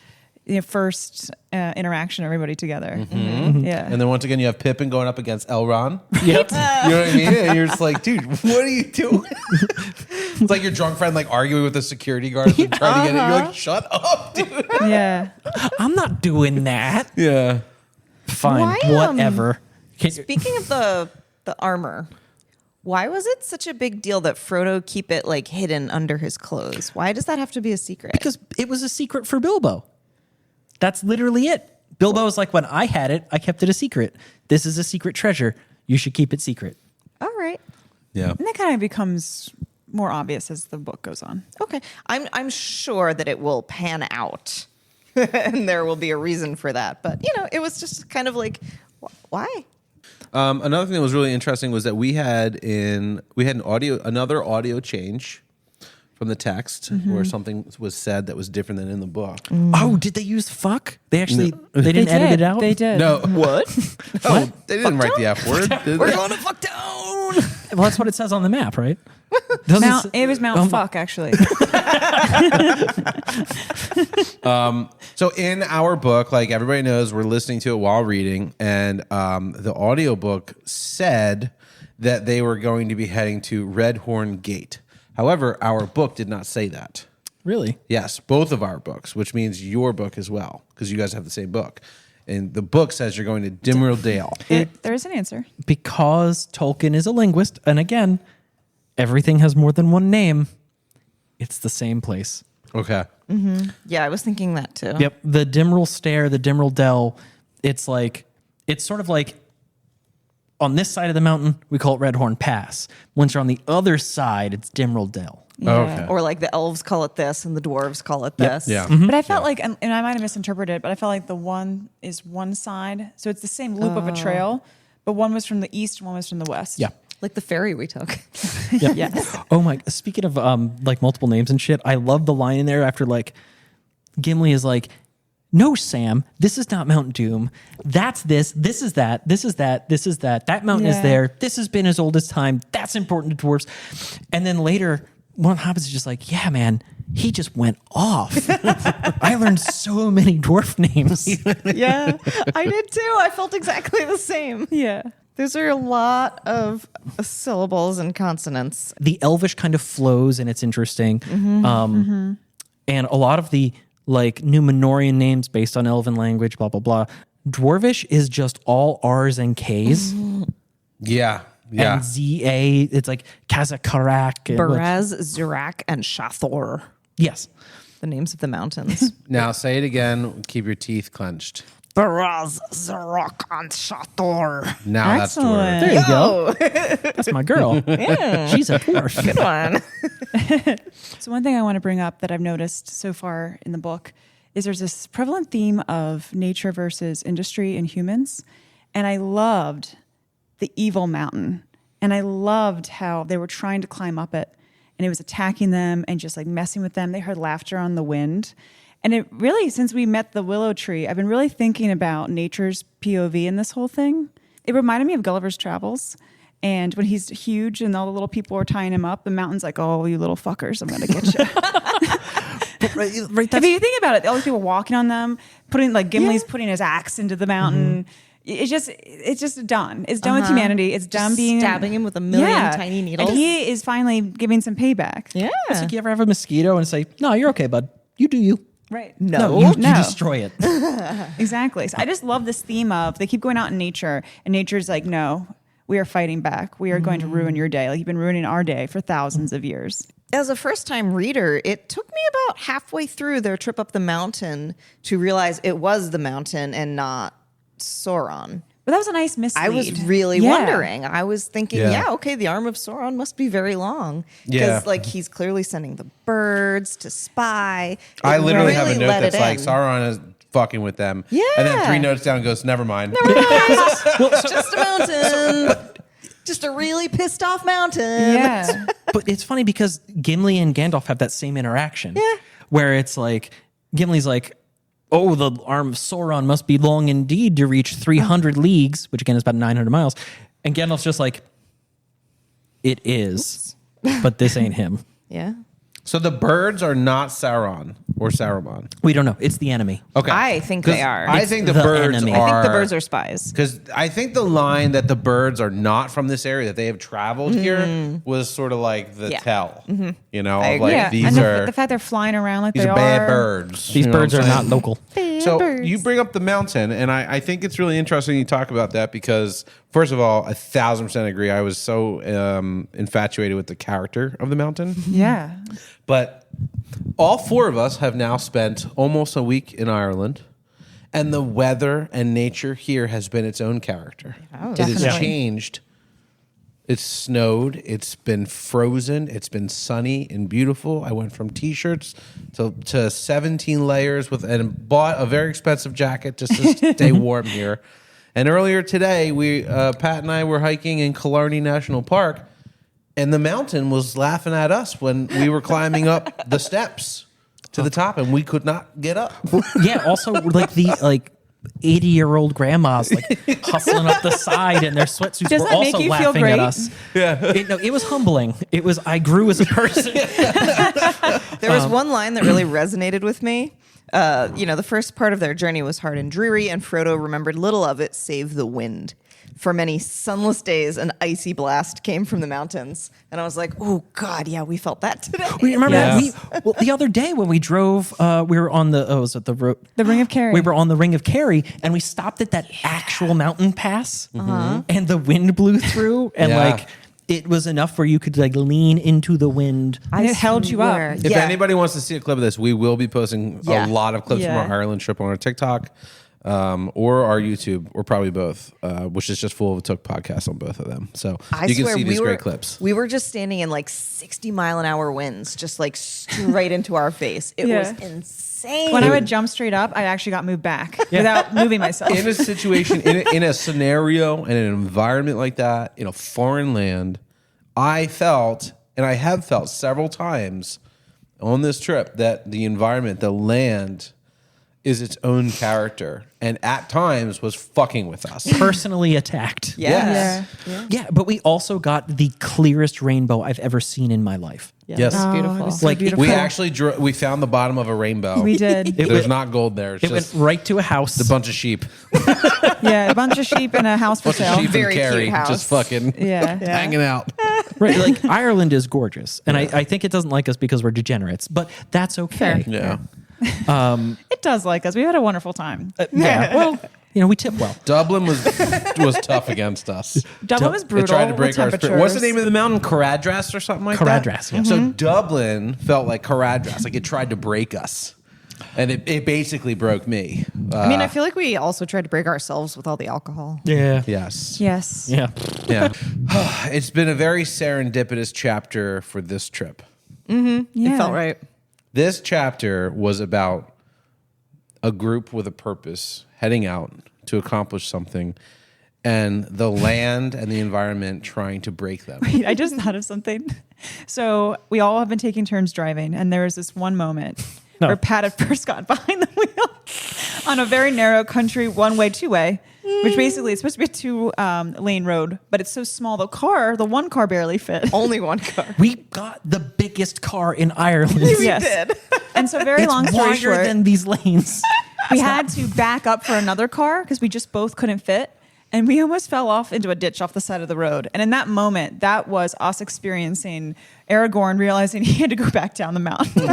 first interaction, everybody together. Yeah. And then once again, you have Pippin going up against Elrond. Yep. You know what I mean? And you're just like, dude, what are you doing? It's like your drunk friend like arguing with the security guard and trying to get it. You're like, shut up, dude. Yeah. I'm not doing that. Yeah. Fine. Why, Whatever. Speaking of the armor, why was it such a big deal that Frodo keep it like hidden under his clothes? Why does that have to be a secret? Because it was a secret for Bilbo. That's literally it. Bilbo was like, when I had it, I kept it a secret. This is a secret treasure. You should keep it secret. All right. Yeah. And that kind of becomes more obvious as the book goes on. Okay. I'm sure that it will pan out and there will be a reason for that. But, you know, it was just kind of like, why? Another thing that was really interesting was that we had another audio change from the text where something was said that was different than in the book. Oh, did they use fuck? They actually they didn't edit it out. They did. No, What? no, they didn't write the F word. did We're they? going to fuck town. Well, that's what it says on the map, right? It was Mount Fuck, actually. So in our book, like everybody knows, we're listening to it while reading, and the audiobook said that they were going to be heading to Red Horn Gate. However, our book did not say that. Really? Yes, both of our books, which means your book as well, because you guys have the same book. And the book says you're going to Dimmeril Dale. There is an answer. Because Tolkien is a linguist, and again, everything has more than one name. It's the same place. Okay. Yeah, I was thinking that too. Yep. The Dimmeril Stair, the Dimmeril Dell, it's sort of like on this side of the mountain, we call it Red Horn Pass. Once you're on the other side, it's Dimmeril Dell. Yeah. Okay. Or like the elves call it this and the dwarves call it this. Yeah. But I felt like, and I might have misinterpreted it, but I felt like the one is one side. So it's the same loop of a trail, but one was from the east and one was from the west. Yeah. Like the ferry we took. Yes. Oh my! Speaking of like multiple names and shit, I love the line in there after like Gimli is like, "No, Sam, this is not Mount Doom. That's this. This is that. This is that. This is that. That mountain is Yeah. there. This has been as old as time. That's important to dwarves." And then later, one of the Hobbits is just like, "Yeah, man, he just went off. I learned so many dwarf names." Yeah, I did too. I felt exactly the same. Yeah. Those are a lot of syllables and consonants. The Elvish kind of flows, and it's interesting. And a lot of the like Numenorian names based on Elven language, blah blah blah. Dwarvish is just all R's and K's. Yeah. Yeah. And ZA, it's like Kazakarak. and Baraz, Zurak, and Shathor. yes. The names of the mountains. Now say it again. Keep your teeth clenched. Baraz, Zurak, and Shathor. Now Excellent. There that's you Oh, go. That's my girl. She's a dwarf. good one. So one thing I want to bring up that I've noticed so far in the book is there's this prevalent theme of nature versus industry and humans. And I loved the evil mountain. And I loved how they were trying to climb up it and it was attacking them and just like messing with them. They heard laughter on the wind. And it really, since we met the willow tree, I've been really thinking about nature's POV in this whole thing. It reminded me of Gulliver's Travels. And when he's huge and all the little people are tying him up, the mountain's like, "Oh, you little fuckers, I'm going to get you." Right, I mean, you think about it, all these people walking on them, Gimli's putting his axe into the mountain. It's just done. It's done with humanity. It's done being stabbing him with a million tiny needles. And he is finally giving some payback. Yeah. It's like you ever have a mosquito and say, "No, you're okay, bud. You do you." Right. No. you No. destroy it. Exactly. So I just love this theme of they keep going out in nature and nature's like, "No, we are fighting back. We are going to ruin your day. Like you've been ruining our day for thousands of years." As a first-time reader, it took me about halfway through their trip up the mountain to realize it was the mountain and not Sauron. But that was a nice mislead. I was really Yeah. wondering. I was thinking, Yeah. yeah, okay, the arm of Sauron must be very long. Yeah. Because, he's clearly sending the birds to spy. I It literally have a really note let that's it like in. Sauron is fucking with them. And then Yeah. 3 notes down goes, never mind. Just a mountain. Just a really pissed off mountain. Yeah. But it's funny because Gimli and Gandalf have that same interaction. Yeah. Where it's like, Gimli's like, "Oh, the arm of Sauron must be long indeed to reach 300 leagues," which again is about 900 miles. And Gandalf's just like, "It is, but this ain't him." Yeah. So the birds are not Sauron or Saruman. We don't know. It's the enemy. Okay. I think they 'Cause are. I It's think the the birds enemy. are. I think the birds are spies. Because I think the line that the birds are not from this area, that they have traveled here, was sort of like the Yeah. tell. You know, I of agree. like Yeah. these And are the fact they're flying around like these they are bad birds. These You know birds what are I'm not saying? local. So birds. you bring up the mountain, and I think it's really interesting you talk about that because, first of all, 1,000% agree. I was so infatuated with the character of the mountain. Yeah. But all 4 of us have now spent almost a week in Ireland, and the weather and nature here has been its own character. It has Definitely. changed. It's snowed. It's been frozen. It's been sunny and beautiful. I went from t-shirts to 17 layers and bought a very expensive jacket just to stay warm here. And earlier today, Pat and I were hiking in Killarney National Park, and the mountain was laughing at us when we were climbing up the steps to the top, and we could not get up. Yeah. Also, like the 80-year-old grandmas like hustling up the side in their sweatsuits Does were that make also you feel laughing great? at us. Yeah. It was humbling. I grew as a person. There was one line that really resonated with me. The first part of their journey was hard and dreary, and Frodo remembered little of it save the wind. For many sunless days, an icy blast came from the mountains. And I was like, oh, God, yeah, we felt that today. We remember Yes. the other day when we drove, we were on was it the road? The Ring of Kerry. We were on the Ring of Kerry, and we stopped at that actual mountain pass, and the wind blew through, and Yeah. it was enough where you could lean into the wind. And it held you up. swear. If anybody wants to see a clip of this, we will be posting Yeah. a lot of clips from Yeah. our Ireland trip on our TikTok or our YouTube, or probably both, which is just full of a Took podcast on both of them. So you can see these great clips. We were just standing in 60-mile-an-hour winds, just straight into our face. It Yeah. was insane. When I would jump straight up, I actually got moved back without moving myself. In a situation, in a scenario, in an environment like that, in a foreign land, I felt, and I have felt several times on this trip, that the environment, the land, is its own character, and at times was fucking with us. Personally attacked. Yes. Yeah, but we also got the clearest rainbow I've ever seen in my life. Yes. It's Oh, beautiful. it was so Like, beautiful. We actually we found the bottom of a rainbow. We did. There's not gold there. It's It went just right to a house. a bunch of sheep. Yeah, a bunch of sheep in a house for Bunch of sale. sheep Very and Carrie cute house. just fucking Yeah. hanging out. Right, like Ireland is gorgeous, and I think it doesn't like us because we're degenerates, but that's okay. Fair. Yeah. It does like us. We had a wonderful time. Yeah, well, we tip well. Dublin was tough against us. Dublin was They brutal. tried to break with our spirit. temperatures. What's the name of the mountain? Caradras or something like that? Caradras, yeah. So Dublin felt like Caradras, like it tried to break us. And it basically broke me. I feel like we also tried to break ourselves with all the alcohol. Yeah. Yes. Yes. Yeah. Yeah. It's been a very serendipitous chapter for this trip. Yeah. It felt right. This chapter was about a group with a purpose heading out to accomplish something, and the land and the environment trying to break them. I just thought of something. So we all have been taking turns driving, and there was this one moment where Pat had first got behind the wheel on a very narrow country one-way, two-way, which basically is supposed to be a two-lane road, but it's so small. The one car barely fit. Only one car. We got the biggest car in Ireland. Yes. did. And so very It's long story wider short, than these lanes. we had to back up for another car because we just both couldn't fit. And we almost fell off into a ditch off the side of the road. And in that moment, that was us experiencing Aragorn realizing he had to go back down the mountain.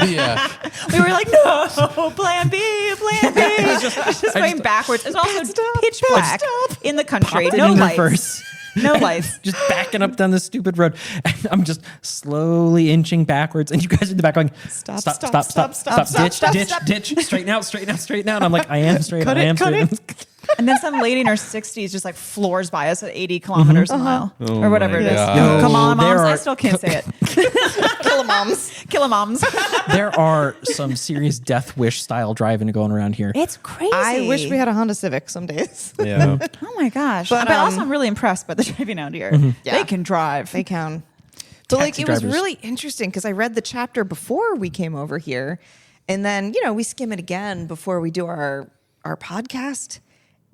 Yeah. We were like, no, plan B, plan B. just going backwards. It's also pitch black in the country. Popped it No in lights. reverse. No lights. Just backing up down this stupid road. And I'm just slowly inching backwards. And you guys in the back going, Stop, stop, stop, stop, stop, stop, ditch, stop, ditch, stop. ditch, straighten out, straighten out, straighten out. And I'm like, I am straight, Cut I it, am cut straight. And then some lady in her 60s just like floors by us at 80 kilometers a mile or whatever it is. God. No, Come on, there moms. I are- still can't say it. Killamoms. Kill 'em, moms. There are some serious Death Wish style driving going around here. It's crazy. I wish we had a Honda Civic some days. Yeah. Oh my gosh. But, But, also, I'm really impressed by the driving out here. Yeah. They can drive. They can. But Taxi it was drivers. really interesting because I read the chapter before we came over here, and then we skim it again before we do our podcast,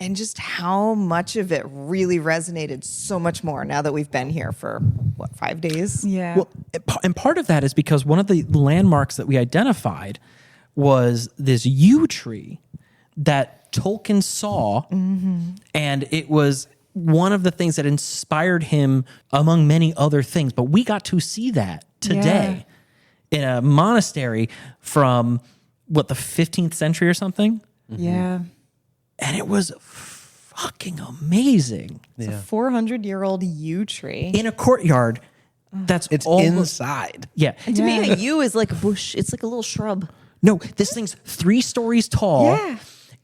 and just how much of it really resonated so much more now that we've been here for 5 days. Yeah. Well, and part of that is because one of the landmarks that we identified was this yew tree that Tolkien saw, and it was one of the things that inspired him among many other things. But we got to see that today in a monastery from the 15th century or something. Yeah. And it was fucking amazing. It's a 400-year-old yew tree. In a courtyard that's It's all inside. Yeah. And to me, a yew is like a bush. It's like a little shrub. No, this thing's 3 stories tall. Yeah.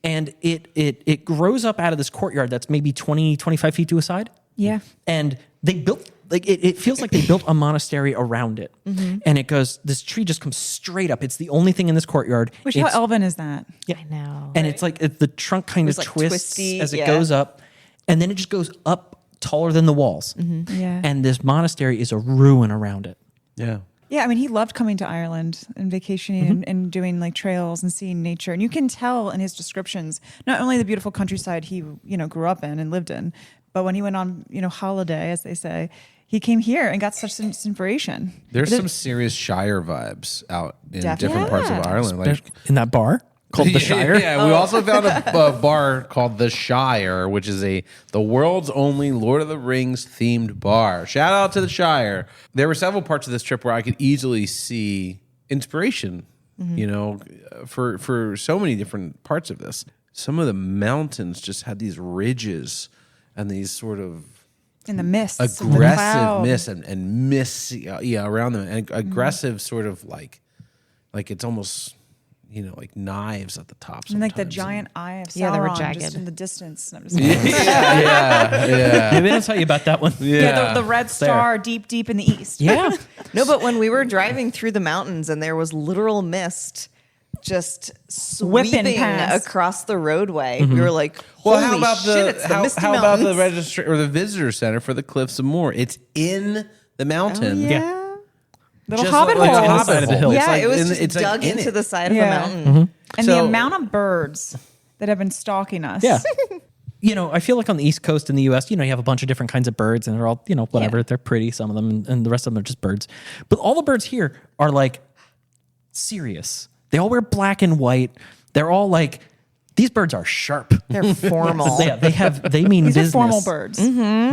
And it grows up out of this courtyard that's maybe 20, 25 feet to a side. Yeah. And they built like it feels like they built a monastery around it, and it goes. This tree just comes straight up. It's the only thing in this courtyard. Which, how elven is that? Yeah, I know. and it's like the trunk kind of like twists twisty, as it yeah. goes up, and then it just goes up taller than the walls. Yeah. And this monastery is a ruin around it. Yeah. Yeah, I mean, he loved coming to Ireland and vacationing and doing like trails and seeing nature. And you can tell in his descriptions, not only the beautiful countryside he, grew up in and lived in, but when he went on, holiday, as they say, he came here and got such inspiration. There's some serious Shire vibes out in Definitely. different parts of Ireland. Like In that bar called the Shire. Yeah, we also found a bar called the Shire, which is the world's only Lord of the Rings themed bar. Shout out to the Shire. There were several parts of this trip where I could easily see inspiration, for so many different parts of this. Some of the mountains just had these ridges and these sort of In the mist. and the aggressive cloud. mist and mists around them, and aggressive sort of like it's almost like knives at the top. And like the sometimes. giant eye of Sauron Yeah, they were just jagged. in the distance. And I'm just yeah. Maybe I'll tell you about that one. yeah, the red star deep in the east. Yeah. No, but when we were driving through the mountains and there was literal mist just Whipping sweeping past. across the roadway, we were like, Well, "Holy how about shit, it's the Misty how about the Mountains." register or the visitor center for the Cliffs of Moher? It's in the mountain. Yeah. Little Just hobbit like a holes. hobbit side of the hill. Yeah, It's like it was in- just it's like dug in into it. the side of Yeah. the mountain. And So- the amount of birds that have been stalking us. Yeah. I feel like on the East Coast in the U.S., you have a bunch of different kinds of birds, and they're all, whatever. Yeah. They're pretty, some of them, and the rest of them are just birds. But all the birds here are like serious. They all wear black and white. They're all like, these birds are sharp. They're formal. Yeah, they mean These business. are formal birds.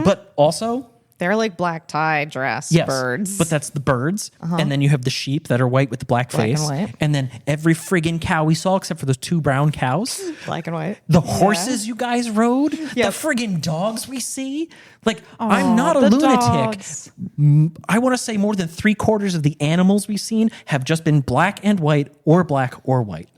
But also, They're like black tie dress yes, birds. but that's the birds. And then you have the sheep that are white with the black Black and face. white. And then every friggin' cow we saw, except for those 2 brown cows. black and white. The horses you guys rode, the friggin' dogs we see. Like, I'm not a the lunatic. dogs. I want to say more than 3/4 of the animals we've seen have just been black and white or black or white.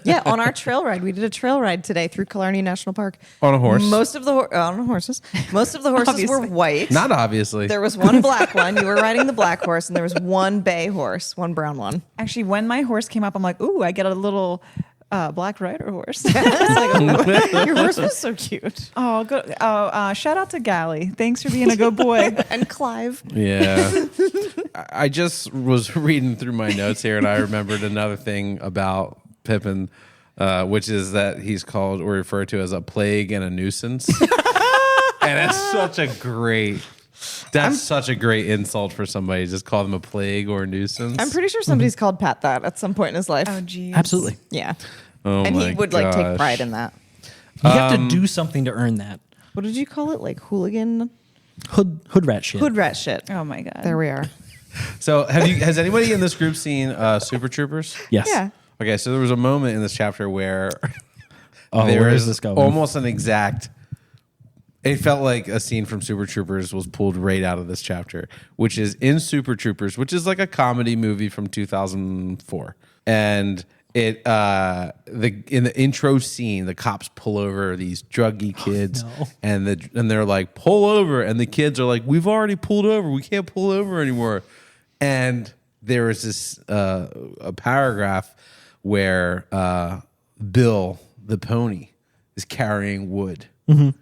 Yeah, on our trail ride, we did a trail ride today through Killarney National Park. On a horse. Most of the on horses. Most of the horses were Obviously. white. Not obviously. There was one black one. You were riding the black horse, and there was one bay horse, one brown one. Actually, when my horse came up, I'm like, ooh, I get a little black rider horse. It's like, Your horse was so cute. oh, good. Shout out to Gally. Thanks for being a good boy. And Clive. Yeah. I just was reading through my notes here, and I remembered another thing about Pippin, which is that he's called or referred to as a plague and a nuisance. And that's such a great insult for somebody. Just call them a plague or a nuisance. I'm pretty sure somebody's called Pat that at some point in his life. Oh, geez. Absolutely. Yeah. Oh And my he would like take gosh. pride in that. You have to do something to earn that. What did you call it? Like hooligan Hood rat shit. hood rat shit. Oh, my God. There we are. So has anybody in this group seen Super Troopers? Yes. Yeah. Okay, so there was a moment in this chapter where Oh, there where is is this going? almost an exact. It felt like a scene from Super Troopers was pulled right out of this chapter, which is in Super Troopers, which is like a comedy movie from 2004, and in the intro scene, the cops pull over these druggy kids, no. and they're like, pull over, and the kids are like, we've already pulled over, we can't pull over anymore, and there is this a paragraph where Bill the pony is carrying wood, and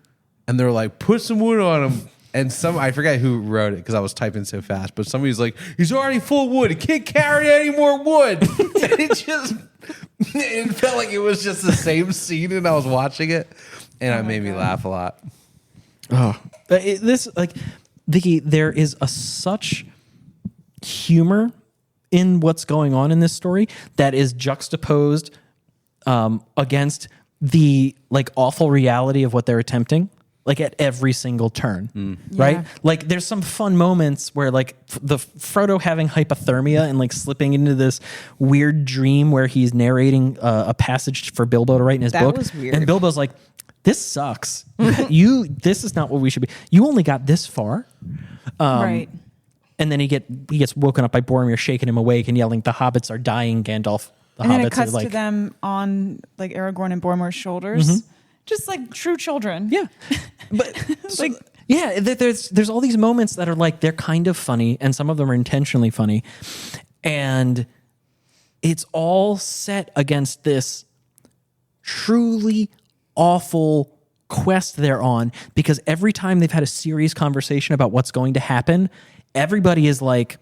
they're like, put some wood on him. And I forget who wrote it because I was typing so fast, but somebody's like, he's already full of wood. He can't carry any more wood. And it felt like it was just the same scene, and I was watching it, and it made me laugh a lot. There is such humor in what's going on in this story that is juxtaposed against the like awful reality of what they're attempting. Like at every single turn, right? Yeah. Like there's some fun moments where like the Frodo having hypothermia and like slipping into this weird dream where he's narrating a passage for Bilbo to write in his That book. was weird. And Bilbo's like, this sucks. This is not what we should be. You only got this far. Right. And then he gets woken up by Boromir shaking him awake and yelling, the hobbits are dying, Gandalf. The And then hobbits it cuts are like, to them on like Aragorn and Boromir's shoulders. Just like true children. yeah. Like Yeah, there's all these moments that are like they're kind of funny, and some of them are intentionally funny, and it's all set against this truly awful quest they're on, because every time they've had a serious conversation about what's going to happen, everybody is like,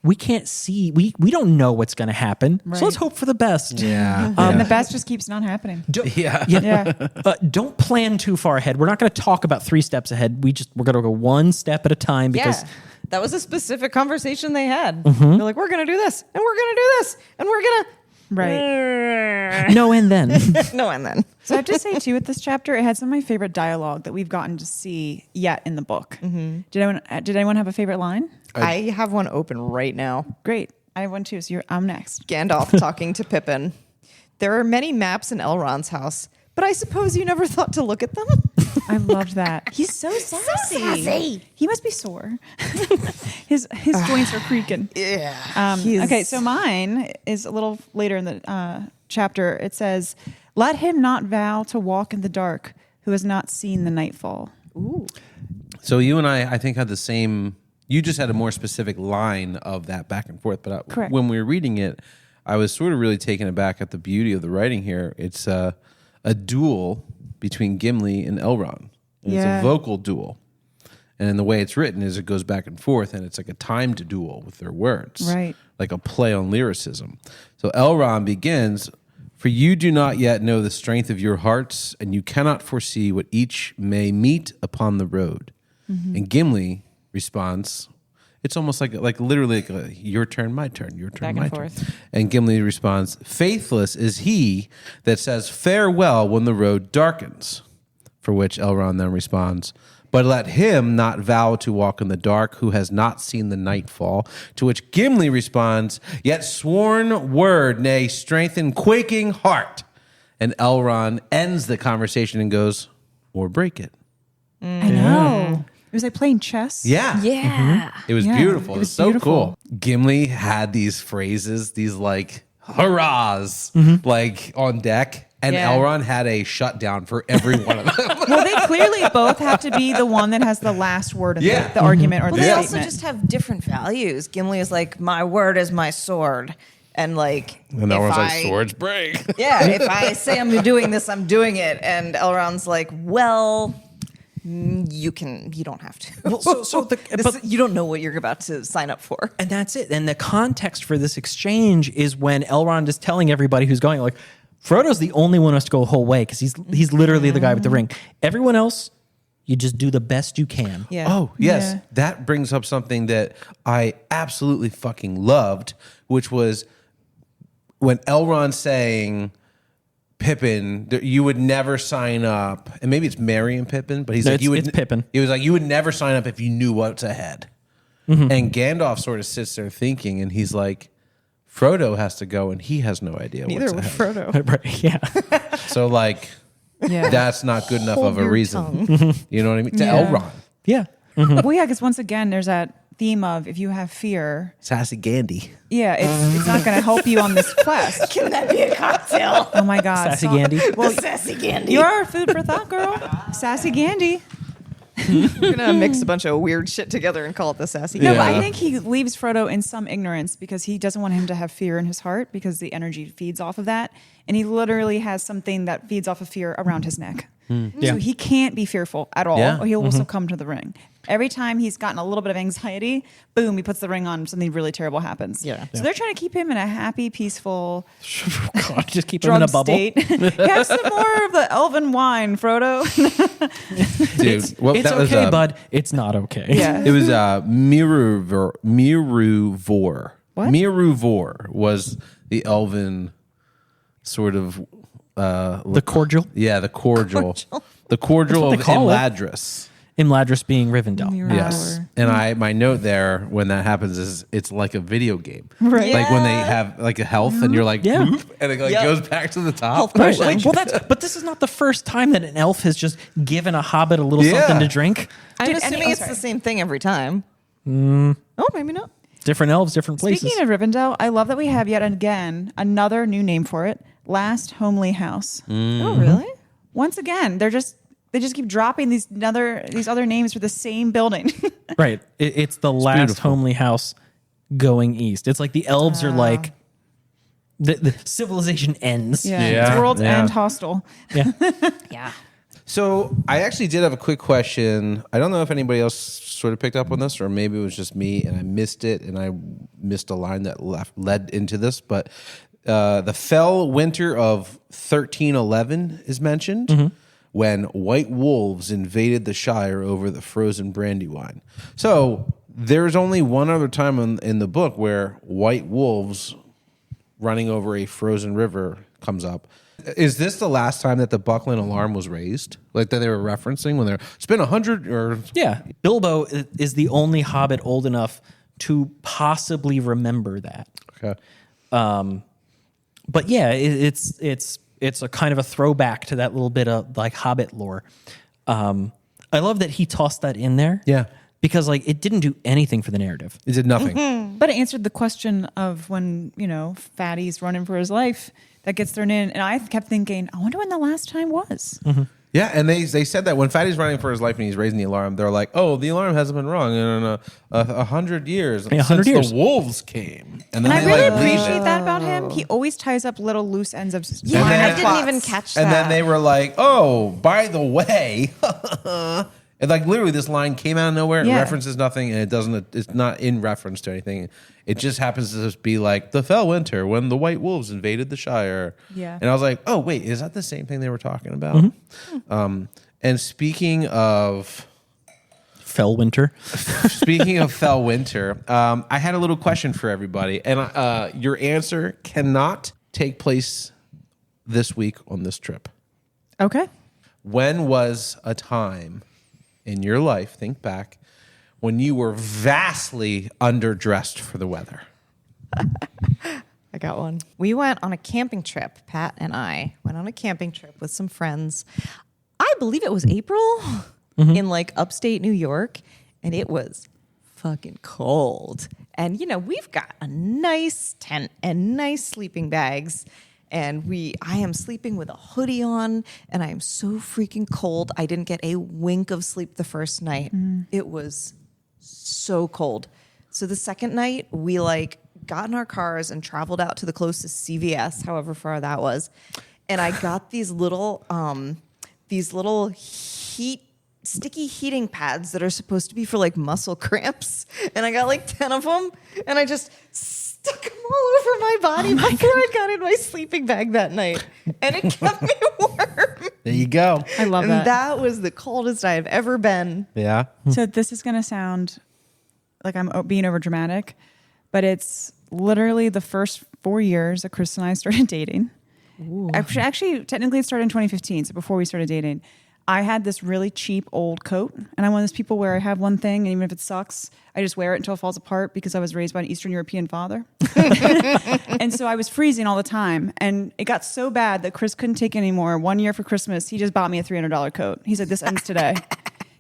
we can't see, we don't know what's going to happen, so let's hope for the best. Yeah. And the best just keeps not happening. Yeah. Don't plan too far ahead. We're not going to talk about 3 steps ahead. We're going to go one step at a time, because that was a specific conversation they had. They're like, we're going to do this, and we're going to do this, and we're going to... Right. no and then. No, and then. So I have to say, too, with this chapter, it had some of my favorite dialogue that we've gotten to see yet in the book. Did anyone have a favorite line? I have one open right now. Great. I have one, too. So I'm next. Gandalf talking to Pippin. There are many maps in Elrond's house, but I suppose you never thought to look at them? I loved that. He's so sassy. He must be sore. his joints are creaking. Yeah. Okay, so mine is a little later in the chapter. It says, "Let him not vow to walk in the dark who has not seen the nightfall." Ooh. So you and I think, had the same. You just had a more specific line of that back and forth. But Correct. when we were reading it, I was sort of really taken aback at the beauty of the writing here. It's a duel between Gimli and Elrond. And It's a vocal duel. And in the way it's written is it goes back and forth, and it's like a timed duel with their words. Right. Like a play on lyricism. So Elrond begins, "For you do not yet know the strength of your hearts, and you cannot foresee what each may meet upon the road." And Gimli responds, it's almost like literally like your turn, my turn, your turn, Back my and turn. forth. And Gimli responds, "Faithless is he that says farewell when the road darkens." For which Elrond then responds, "But let him not vow to walk in the dark who has not seen the nightfall." To which Gimli responds, "Yet sworn word, nay, strengthen quaking heart." And Elrond ends the conversation and goes, "Or break it." I know. It was like playing chess. Yeah. Yeah. It was Yeah, beautiful. it It was was so beautiful. cool. Gimli had these phrases, these like hurrahs, like on deck. And Yeah. Elrond had a shutdown for every one of them. Well, they clearly both have to be the one that has the last word in Yeah. the argument or Well, the they statement. also just have different values. Gimli is like, my word is my sword. And like, And Elrond's like, swords break. Yeah, if I say I'm doing this, I'm doing it. And Elrond's like, well, you don't have to. Well, You don't know what you're about to sign up for. And that's it. And the context for this exchange is when Elrond is telling everybody who's going, like, Frodo's the only one who has to go the whole way because he's literally the guy with the ring. Everyone else, you just do the best you can. Yeah. Oh, yes. Yeah. That brings up something that I absolutely fucking loved, which was when Elrond saying, Pippin, you would never sign up, and maybe it's Merry and Pippin, but he's No, like, it's Pippin. He was like, you would never sign up if you knew what's ahead. And Gandalf sort of sits there thinking, and he's like, Frodo has to go, and he has no idea Neither what's would ahead. Frodo. Right, yeah. So, like, Yeah. that's not good enough Hold of a your reason. tongue. You know what I mean? To Yeah. Elrond. Yeah. Well, yeah, because once again, there's that theme of if you have fear, Sassy Gandhi. yeah, it's not going to help you on this quest. Can that be a cocktail? Oh my God. Sassy Gandhi. Well, sassy Gandhi. You are food for thought, girl. Sassy Gandhi. We're gonna mix a bunch of weird shit together and call it the sassy. No, Yeah. but I think he leaves Frodo in some ignorance because he doesn't want him to have fear in his heart because the energy feeds off of that. And he literally has something that feeds off of fear around his neck. Yeah. So he can't be fearful at all Yeah. or he will succumb to the ring. Every time he's gotten a little bit of anxiety, boom, he puts the ring on, something really terrible happens. Yeah. So they're trying to keep him in a happy, peaceful, God, just keep him in drug a bubble. state. Have some more of the elven wine, Frodo. Dude, well, It's that was, okay, bud. It's not okay. Yeah. It was Miruvor. What? Miruvor was the elven sort of The cordial. yeah, the cordial. The cordial That's of what they call it. Imladris. Imladris being Rivendell. Yes. And my note there when that happens is it's like a video game. Right. Like when they have like a health and you're like, Yeah. "Boop," and it like Yep. goes back to the top. Health Right. potion. But this is not the first time that an elf has just given a hobbit a little Yeah. something to drink. I'm Did assuming any- it's sorry. the same thing every time. Oh, maybe not. Different elves, different places. Speaking of Rivendell, I love that we have yet again another new name for it, Last Homely House. Oh, really? Once again, they're just They just keep dropping these other names for the same building. Right. It's the last beautiful. homely house going east. It's like the elves are like the civilization ends. Yeah. It's World's Yeah. End Hostel. Yeah. Yeah. So I actually did have a quick question. I don't know if anybody else sort of picked up on this, or maybe it was just me and I missed it, and I missed a line that led into this. But the fell winter of 1311 is mentioned when white wolves invaded the Shire over the frozen Brandywine. So there's only one other time in the book where white wolves running over a frozen river comes up. Is this the last time that the Buckland alarm was raised? Like that they were referencing when it's been 100 or... Yeah. Bilbo is the only hobbit old enough to possibly remember that. Okay. But yeah, it's a kind of a throwback to that little bit of like Hobbit lore. I love that he tossed that in there. Yeah. Because like it didn't do anything for the narrative. It did nothing. But it answered the question of when, Fatty's running for his life, that gets thrown in. And I kept thinking, I wonder when the last time was. Yeah, and they said that when Fatty's running for his life and he's raising the alarm, they're like, "Oh, the alarm hasn't been rung in 100 years Yeah, 100 since years. the wolves came." And And I they really like leave appreciate it. that about him. He always ties up little loose ends of Yeah, then- I didn't even catch that. And then they were like, "Oh, by the way," and like literally this line came out of nowhere. It Yeah. references nothing, and it doesn't. It's not in reference to anything. It just happens to just be like the fell winter when the white wolves invaded the Shire. Yeah. And I was like, "Oh, wait, is that the same thing they were talking about?" And speaking of Fellwinter. Fell winter, I had a little question for everybody, and your answer cannot take place this week on this trip. Okay. When was a time in your life, think back, when you were vastly underdressed for the weather? I got one. We went on a camping trip. Pat and I went on a camping trip with some friends. I believe it was April in like upstate New York, and it was fucking cold. And we've got a nice tent and nice sleeping bags, and I am sleeping with a hoodie on, and I am so freaking cold. I didn't get a wink of sleep the first night. It was so cold. So the second night, we got in our cars and traveled out to the closest CVS, however far that was, and I got these little sticky heating pads that are supposed to be for like muscle cramps, and I got like 10 of them, and I just stuck them all over my body before I got in my sleeping bag that night, and it kept me warm. There you go. I love And that. that was the coldest I have ever been. Yeah. So this is going to sound like I'm being over dramatic, but it's literally the first 4 years that Chris and I started dating. Actually, technically it started in 2015, so before we started dating. I had this really cheap old coat, and I'm one of those people where I have one thing, and even if it sucks, I just wear it until it falls apart because I was raised by an Eastern European father. And so I was freezing all the time, and it got so bad that Chris couldn't take it anymore. 1 year for Christmas, he just bought me a $300 coat. He said, "This ends today."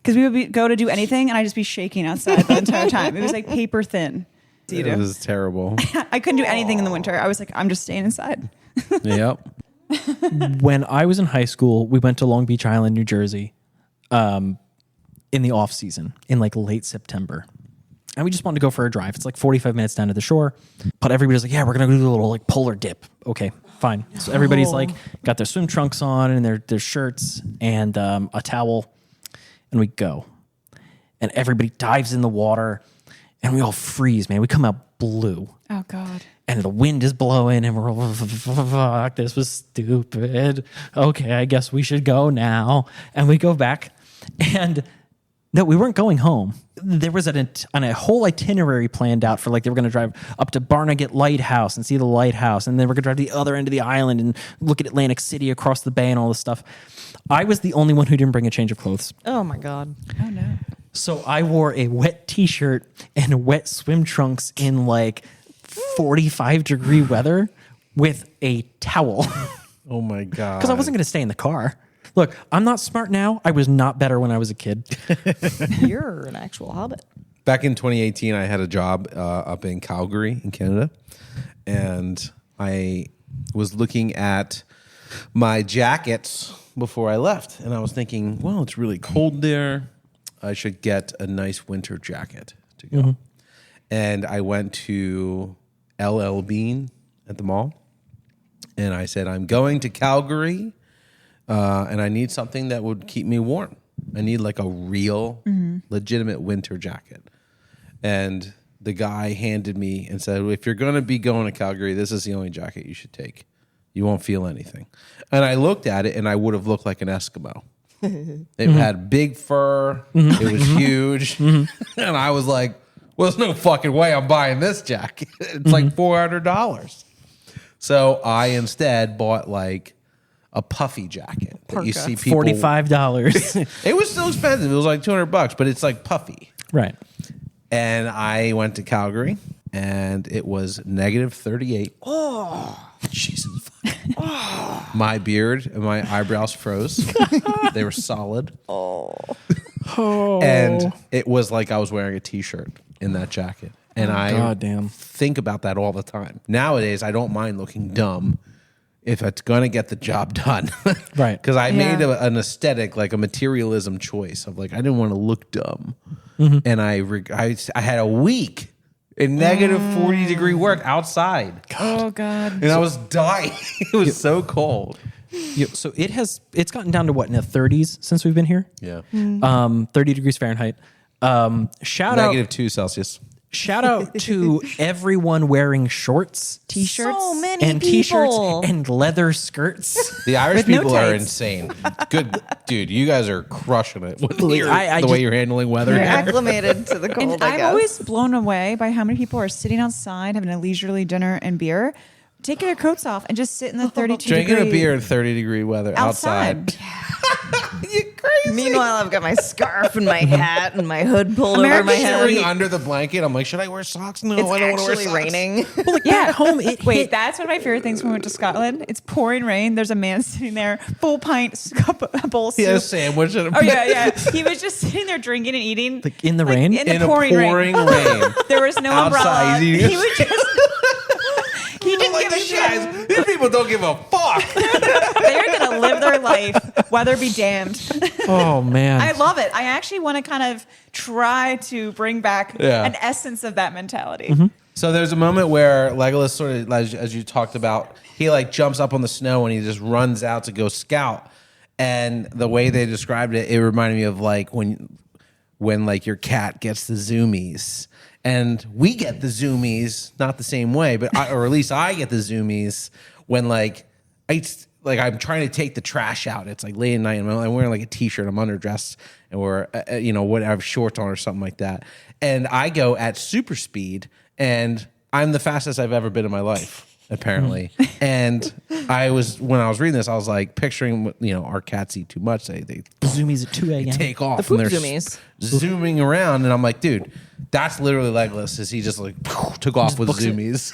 Because we would go to do anything, and I'd just be shaking outside the entire time. It was like paper thin. It was terrible. I couldn't do anything in the winter. I was like, I'm just staying inside. Yep. When I was in high school, we went to Long Beach Island, New Jersey, in the off season in like late September. And we just wanted to go for a drive. It's like 45 minutes down to the shore. But everybody's like, yeah, we're going to do a little like polar dip. Okay, fine. So everybody's like got their swim trunks on and their shirts and a towel. And we go. And everybody dives in the water and we all freeze, man. We come out blue. Oh, God. And the wind is blowing and we're all, fuck, this was stupid. Okay, I guess we should go now. And we go back and no, we weren't going home. There was a whole itinerary planned out for like they were going to drive up to Barnegat Lighthouse and see the lighthouse. And then we're going to drive to the other end of the island and look at Atlantic City across the bay and all this stuff. I was the only one who didn't bring a change of clothes. Oh my God. Oh, no. So I wore a wet t-shirt and wet swim trunks in like 45-degree weather with a towel. Oh my God. Because I wasn't going to stay in the car. Look, I'm not smart now. I was not better when I was a kid. You're an actual hobbit. Back in 2018, I had a job up in Calgary in Canada. And I was looking at my jackets before I left, and I was thinking, well, it's really cold there. I should get a nice winter jacket to go. And I went to LL Bean at the mall, and I said, I'm going to Calgary, and I need something that would keep me warm. I need like a real, legitimate winter jacket. And the guy handed me and said, if you're going to be going to Calgary, this is the only jacket you should take. You won't feel anything. And I looked at it, and I would have looked like an Eskimo. It had big fur. It was huge. And I was like, well, there's no fucking way I'm buying this jacket. It's like $400. So I instead bought like a puffy jacket that you see people. $45. It was still expensive. It was like $200, but it's like puffy. Right. And I went to Calgary, and it was -38. Oh, Jesus. My beard and my eyebrows froze. They were solid. And it was like I was wearing a T-shirt in that jacket. And I goddamn. think about that all the time. Nowadays, I don't mind looking dumb if it's going to get the job done. Right. Because I made an aesthetic, like a materialism choice of like, I didn't want to look dumb. And I had a week in -40-degree work outside. Oh God. And I was dying. It was so cold. So it's gotten down to what, in the 30s since we've been here? Yeah. 30 degrees Fahrenheit. Shout out -2 Celsius. Shout out to everyone wearing shorts, T-shirts. So many and people. t-shirts and leather skirts. The Irish With no people are tights. insane. Good, dude. You guys are crushing it with the I way you're handling weather. You're here. acclimated to the cold, And I I'm guess. always blown away by how many people are sitting outside having a leisurely dinner and beer, taking their coats off and just sit in the 32 Drinking degree a beer in 30-degree weather outside. You crazy. Meanwhile, I've got my scarf and my hat and my hood pulled over American my head. Shivering under the blanket. I'm like, should I wear socks? No, It's I don't want to wear actually socks. raining. Well, like back home, it Wait, hit. that's one of my favorite things when we went to Scotland. It's pouring rain. There's a man sitting there, full pint, a bowl of He had a soup. sandwich and a Oh yeah. He was just sitting there drinking and eating Like, in the rain? In the in a pouring rain. rain. There was no Outside, umbrella. eating He was just. He didn't Like give a these shit. guys, these people don't give a fuck. They're gonna live their life, weather be damned. Oh man. I love it. I actually want to kind of try to bring back Yeah. an essence of that mentality. Mm-hmm. So there's a moment where Legolas sort of, as you talked about, he like jumps up on the snow and he just runs out to go scout. And the way they described it, it reminded me of like when like your cat gets the zoomies. And we get the zoomies, not the same way, but or at least I get the zoomies when like I'm trying to take the trash out. It's like late at night and I'm wearing like a t-shirt, I'm underdressed, and we're whatever, I have shorts on or something like that. And I go at super speed, and I'm the fastest I've ever been in my life, apparently. And when I was reading this, I was like picturing, our cats eat too much. They Zoomies at 2 a.m. take off The poop and they're zoomies. zooming around, and I'm like, dude, that's literally Legolas. Is he just like took off with zoomies?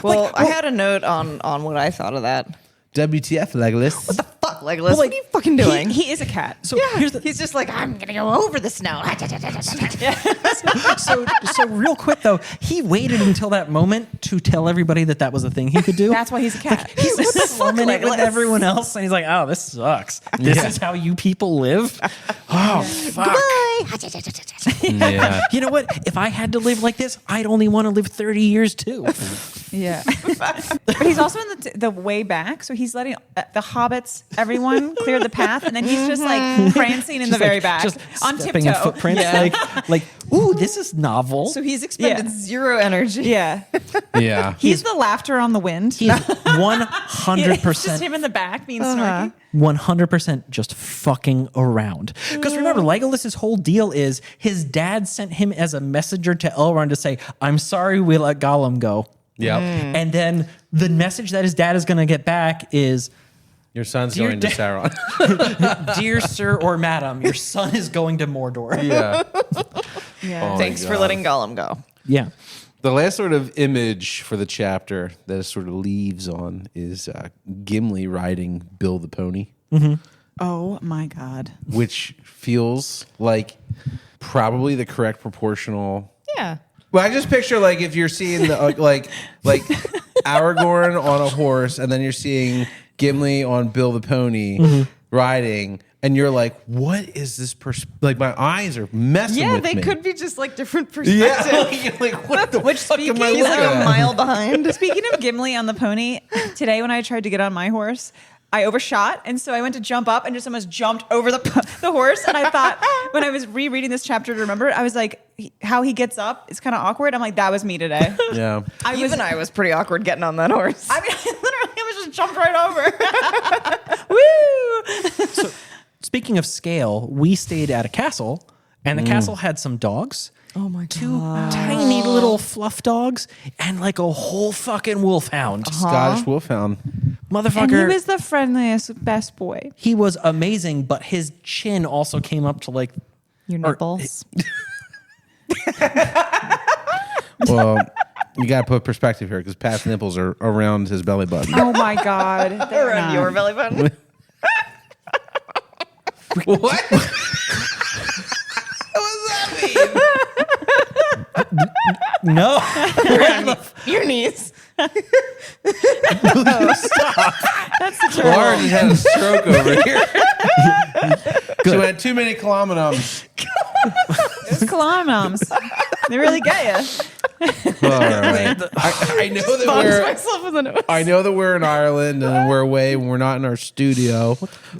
Well, I had a note on what I thought of that. WTF, Legolas? What the fuck, Legolas? What are you fucking doing? He is a cat. So here's the He's just like, I'm gonna go over the snow. so real quick though, he waited until that moment to tell everybody that was a thing he could do. That's why he's a cat. He's What the fuck, slumming it with Legolas? everyone else, and he's like, "Oh, this sucks. This is how you people live." Oh, fuck. Yeah. You know what? If I had to live like this, I'd only want to live 30 years too. Yeah. But he's also in the way back, so he's letting the hobbits, everyone, clear the path, and then he's just like prancing in the very back just on stepping in tiptoe. footprints, like, ooh, this is novel. So he's expended Yeah. zero energy. Yeah. Yeah. He's the laughter on the wind. He's It's just 100%. him in the back being snarky. 100% just fucking around. Because remember, Legolas's whole deal is his dad sent him as a messenger to Elrond to say, "I'm sorry we let Gollum go." Yep. And then the message that his dad is going to get back is, Your son's Dear going to Dad- Sauron. "Dear sir or madam, your son is going to Mordor." Yeah. Yeah. Oh, Thanks my for God. letting Gollum go. Yeah. The last sort of image for the chapter that it sort of leaves on is Gimli riding Bill the pony, Oh my God. which feels like probably the correct proportional. Yeah. Well, I just picture like if you're seeing the like Aragorn on a horse, and then you're seeing Gimli on Bill the Pony riding, and you're like, what is this like my eyes are messing with me. Yeah, they could be just like different perspectives. Yeah, you're like, what the fuck am I He's looking like a at? mile behind. Speaking of Gimli on the pony, today when I tried to get on my horse, I overshot, and so I went to jump up and just almost jumped over the horse. And I thought, when I was rereading this chapter to remember it, I was like, how he gets up is kind of awkward. I'm like, that was me today. Yeah. I was pretty awkward getting on that horse. I mean, I literally was just jumped right over. Woo! So, speaking of scale, we stayed at a castle, and the castle had some dogs. Oh my Two tiny little fluff dogs and like a whole fucking wolfhound. Scottish Wolfhound. Motherfucker. And he was the friendliest, best boy. He was amazing, but his chin also came up to like Your nipples. Well, you got to put perspective here because Pat's nipples are around his belly button. Oh my God. They're Around not. your belly button. What? What does that mean? no. Your knees. That's the term. Laura just had a stroke over here. She went too many kilometers. Those kilometers. They really get you. All right. I know that we're. myself in the nose. I know that we're in Ireland and we're away and we're not in our studio,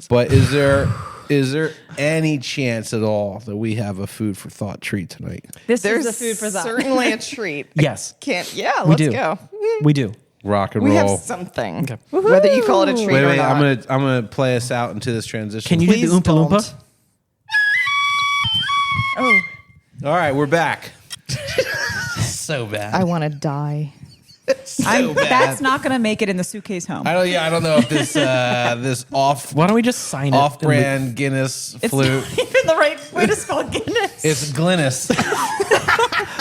but is there any chance at all that we have a food for thought treat tonight? This There's is the food for thought. certainly a treat. Yes. Yeah, We let's do. go. We do. Rock and We roll. have something. Okay. Whether you call it a treat Wait, or not. I'm gonna play us out into this transition. Can you Please do the Oompa don't. Loompa? Oh. All right, we're back. So bad. I want to die. That's not going to make it in the suitcase home. I don't know if this this Why don't we just sign it? off-brand Guinness It's flute. not even the right way to spell Guinness. It's Glynis.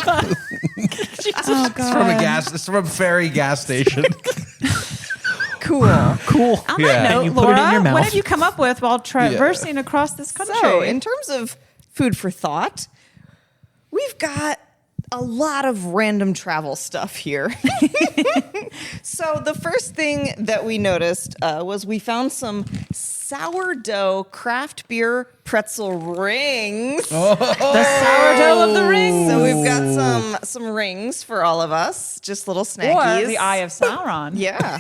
Oh, It's from a gas. It's from a ferry gas station. Cool. Cool. On Yeah. that note, You put it in Laura, your mouth. what have you come up with while traversing across this country? So, in terms of food for thought, we've got a lot of random travel stuff here. So the first thing that we noticed was we found some sourdough craft beer pretzel rings. The sourdough of the rings. So we've got some rings for all of us, just little snackies. Or the Eye of Sauron. Yeah.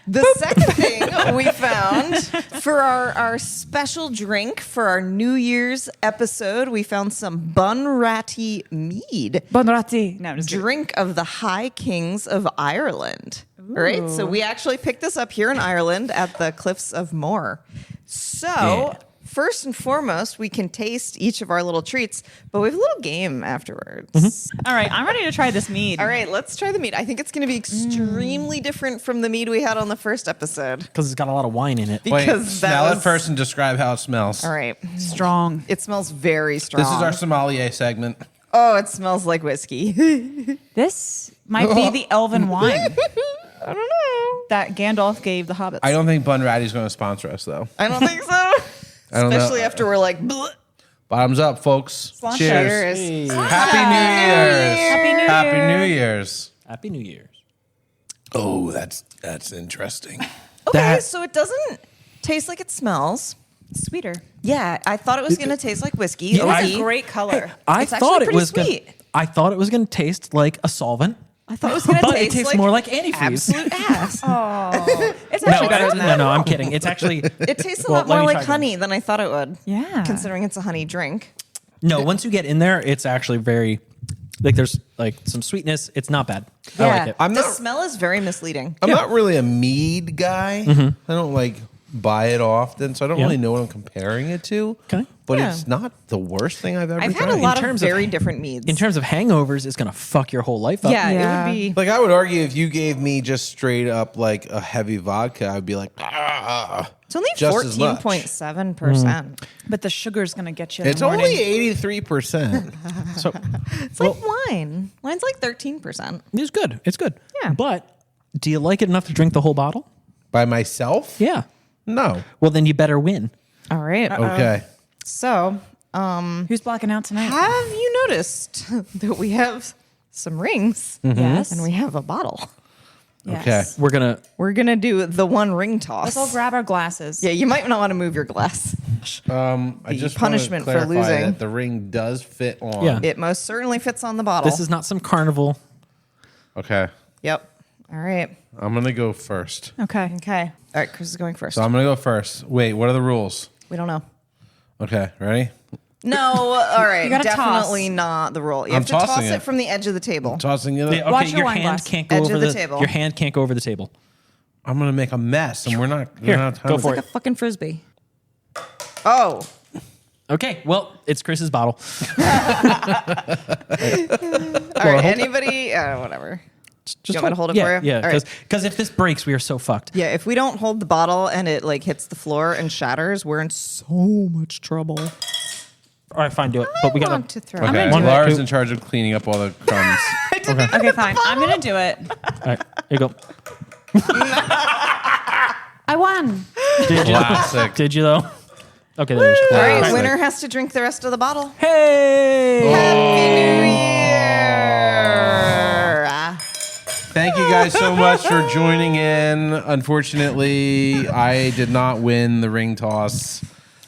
The second thing we found for our special drink for our New Year's episode, we found some Bunratty Mead, Bonrati. No, I'm just kidding. drink of the High Kings of Ireland. All right, so we actually picked this up here in Ireland at the Cliffs of Moher. So first and foremost, we can taste each of our little treats, but we have a little game afterwards. All right, I'm ready to try this mead. All right, let's try the mead. I think it's going to be extremely different from the mead we had on the first episode. Because it's got a lot of wine in it. Wait, Because that smell it was- first and describe how it smells. All right. Strong. It smells very strong. This is our sommelier segment. Oh, it smells like whiskey. This might be the elven wine I don't know. that Gandalf gave the hobbits. I don't think Bunratty's going to sponsor us, though. I don't think so. I don't know. Especially after we're like, bleh. Bottoms up, folks. Sláinte. Cheers. Cheers. Happy New Year's. Happy New Happy Year. New Year's. Happy New Year's. Oh, that's interesting. Okay, That- so it doesn't taste like it smells. Sweeter. Yeah, I thought it was going to taste like whiskey. Yeah, OG. It's a great color. I It's thought actually it pretty was sweet. I thought it was going to taste like a solvent. I thought it was going to But taste it tastes like more like antifreeze. absolute ass. Oh, it's No, actually better than that. no, I'm kidding. It's actually It tastes a Well, lot let more me like try honey than I thought it would. Yeah. Considering it's a honey drink. no. Once you get in there, it's actually very like there's like some sweetness. It's not bad. I like it. I'm The not. smell is very misleading. I'm not really a mead guy. I don't like buy it often, so I don't Yeah. really know what I'm comparing it to. Okay. But Yeah. it's not the worst thing I've ever I've tried. had a lot of terms of- very different meads. In terms of hangovers, it's gonna fuck your whole life up. yeah, Yeah. it would be. Like I would argue, if you gave me just straight up like a heavy vodka, I'd be like, ah. It's only just as much. 14.7%. But the sugar's going to get you in It's the morning. only 83%. So It's like wine. Wine's like 13%. it's good. It's good. Yeah. But do you like it enough to drink the whole bottle? By myself? Yeah. No. Well, then you better win. All right. Okay. So, Who's blacking out tonight? have you noticed that we have some rings Yes. and we have a bottle? Yes. Okay. We're gonna do the one ring toss. Let's all grab our glasses. Yeah, you might not want to move your glass. I The just punishment for want to clarify losing. that the ring does fit on. Yeah. It most certainly fits on the bottle. This is not some carnival. Okay. Yep. All right. I'm gonna go first. Okay. Okay. All right. Chris is going first. So I'm gonna go first. Wait, what are the rules? We don't know. Okay, ready? No. All right. You gotta Definitely toss. not the rule. You I'm have to toss tossing it it. from the edge of the table. Tossing it. Yeah, Up. okay, Watch your your wine hand glass. can't go Edge over of the, the table. Your hand can't go over the table. I'm gonna make a mess, and we're not. Here, we're not go for Like it. a fucking frisbee. Oh. Okay, well, it's Chris's bottle. All right. Anybody? Whatever. Just want me to hold it yeah, for you? Yeah, All right. because if this breaks, we are so fucked. Yeah. If we don't hold the bottle and it like hits the floor and shatters, we're in so much trouble. All right, fine, do it. But we I gotta. want to throw. I'm Okay, gonna do Laura's it. in charge of cleaning up all the crumbs. Okay, fine. I'm gonna do it. All right, here you go. I won. Did you? Classic. Did you though? Okay, there's. All right. Classic. Winner has to drink the rest of the bottle. Hey! Happy New Year! Thank you guys so much for joining in. Unfortunately, I did not win the ring toss.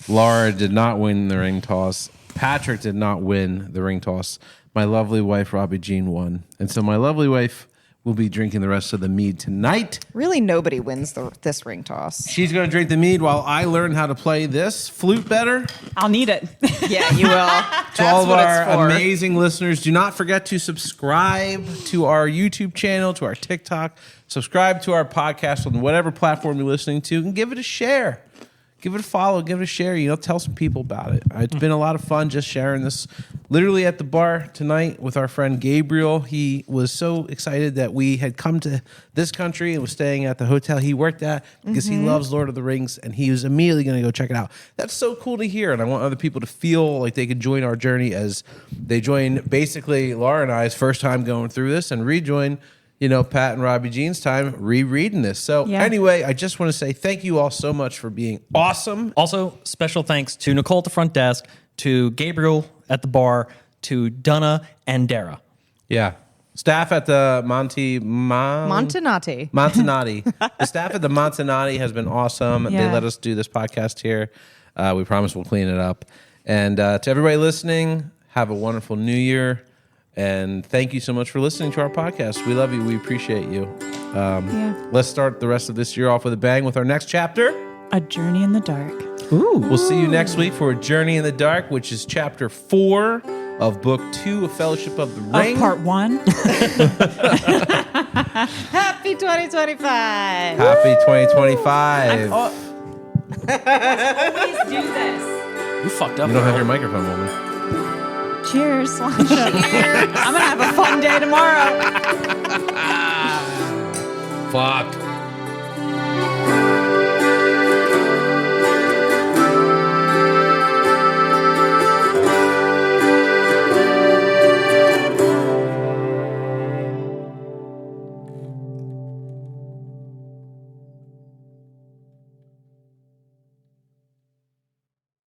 Laura did not win the ring toss. Patrick did not win the ring toss. My lovely wife, Robbie Jean, won. And so my lovely wife will be drinking the rest of the mead tonight. Really, nobody wins this ring toss. She's going to drink the mead while I learn how to play this flute better. I'll need it. Yeah, you will. To all of our amazing listeners, do not forget to subscribe to our YouTube channel, to our TikTok, subscribe to our podcast on whatever platform you're listening to, and give it a share. Give it a follow, give it a share. Tell some people about it. It's been a lot of fun just sharing this literally at the bar tonight with our friend Gabriel. He was so excited that we had come to this country and was staying at the hotel he worked at because he loves Lord of the Rings, and he was immediately going to go check it out. That's so cool to hear, and I want other people to feel like they could join our journey as they join basically Laura and I's first time going through this and rejoin Pat and Robbie Jean's time rereading this. So Yeah. anyway, I just want to say thank you all so much for being awesome. Also, special thanks to Nicole at the front desk, to Gabriel at the bar, to Donna and Dara. Yeah. Staff at the Montenotte. Montenotte. The staff at the Montenotte has been awesome. They Yeah. let us do this podcast here. We promise we'll clean it up. And to everybody listening, have a wonderful new year. And thank you so much for listening to our podcast. We love you. We appreciate you. Let's start the rest of this year off with a bang with our next chapter. A Journey in the Dark. Ooh. We'll see you next week for A Journey in the Dark, which is chapter 4 of book 2 of Fellowship of the Ring. Of part 1. Happy 2025. Happy 2025. Always do this. You fucked up. You don't have your microphone, woman. Cheers. I'm going to have a fun day tomorrow. Fuck.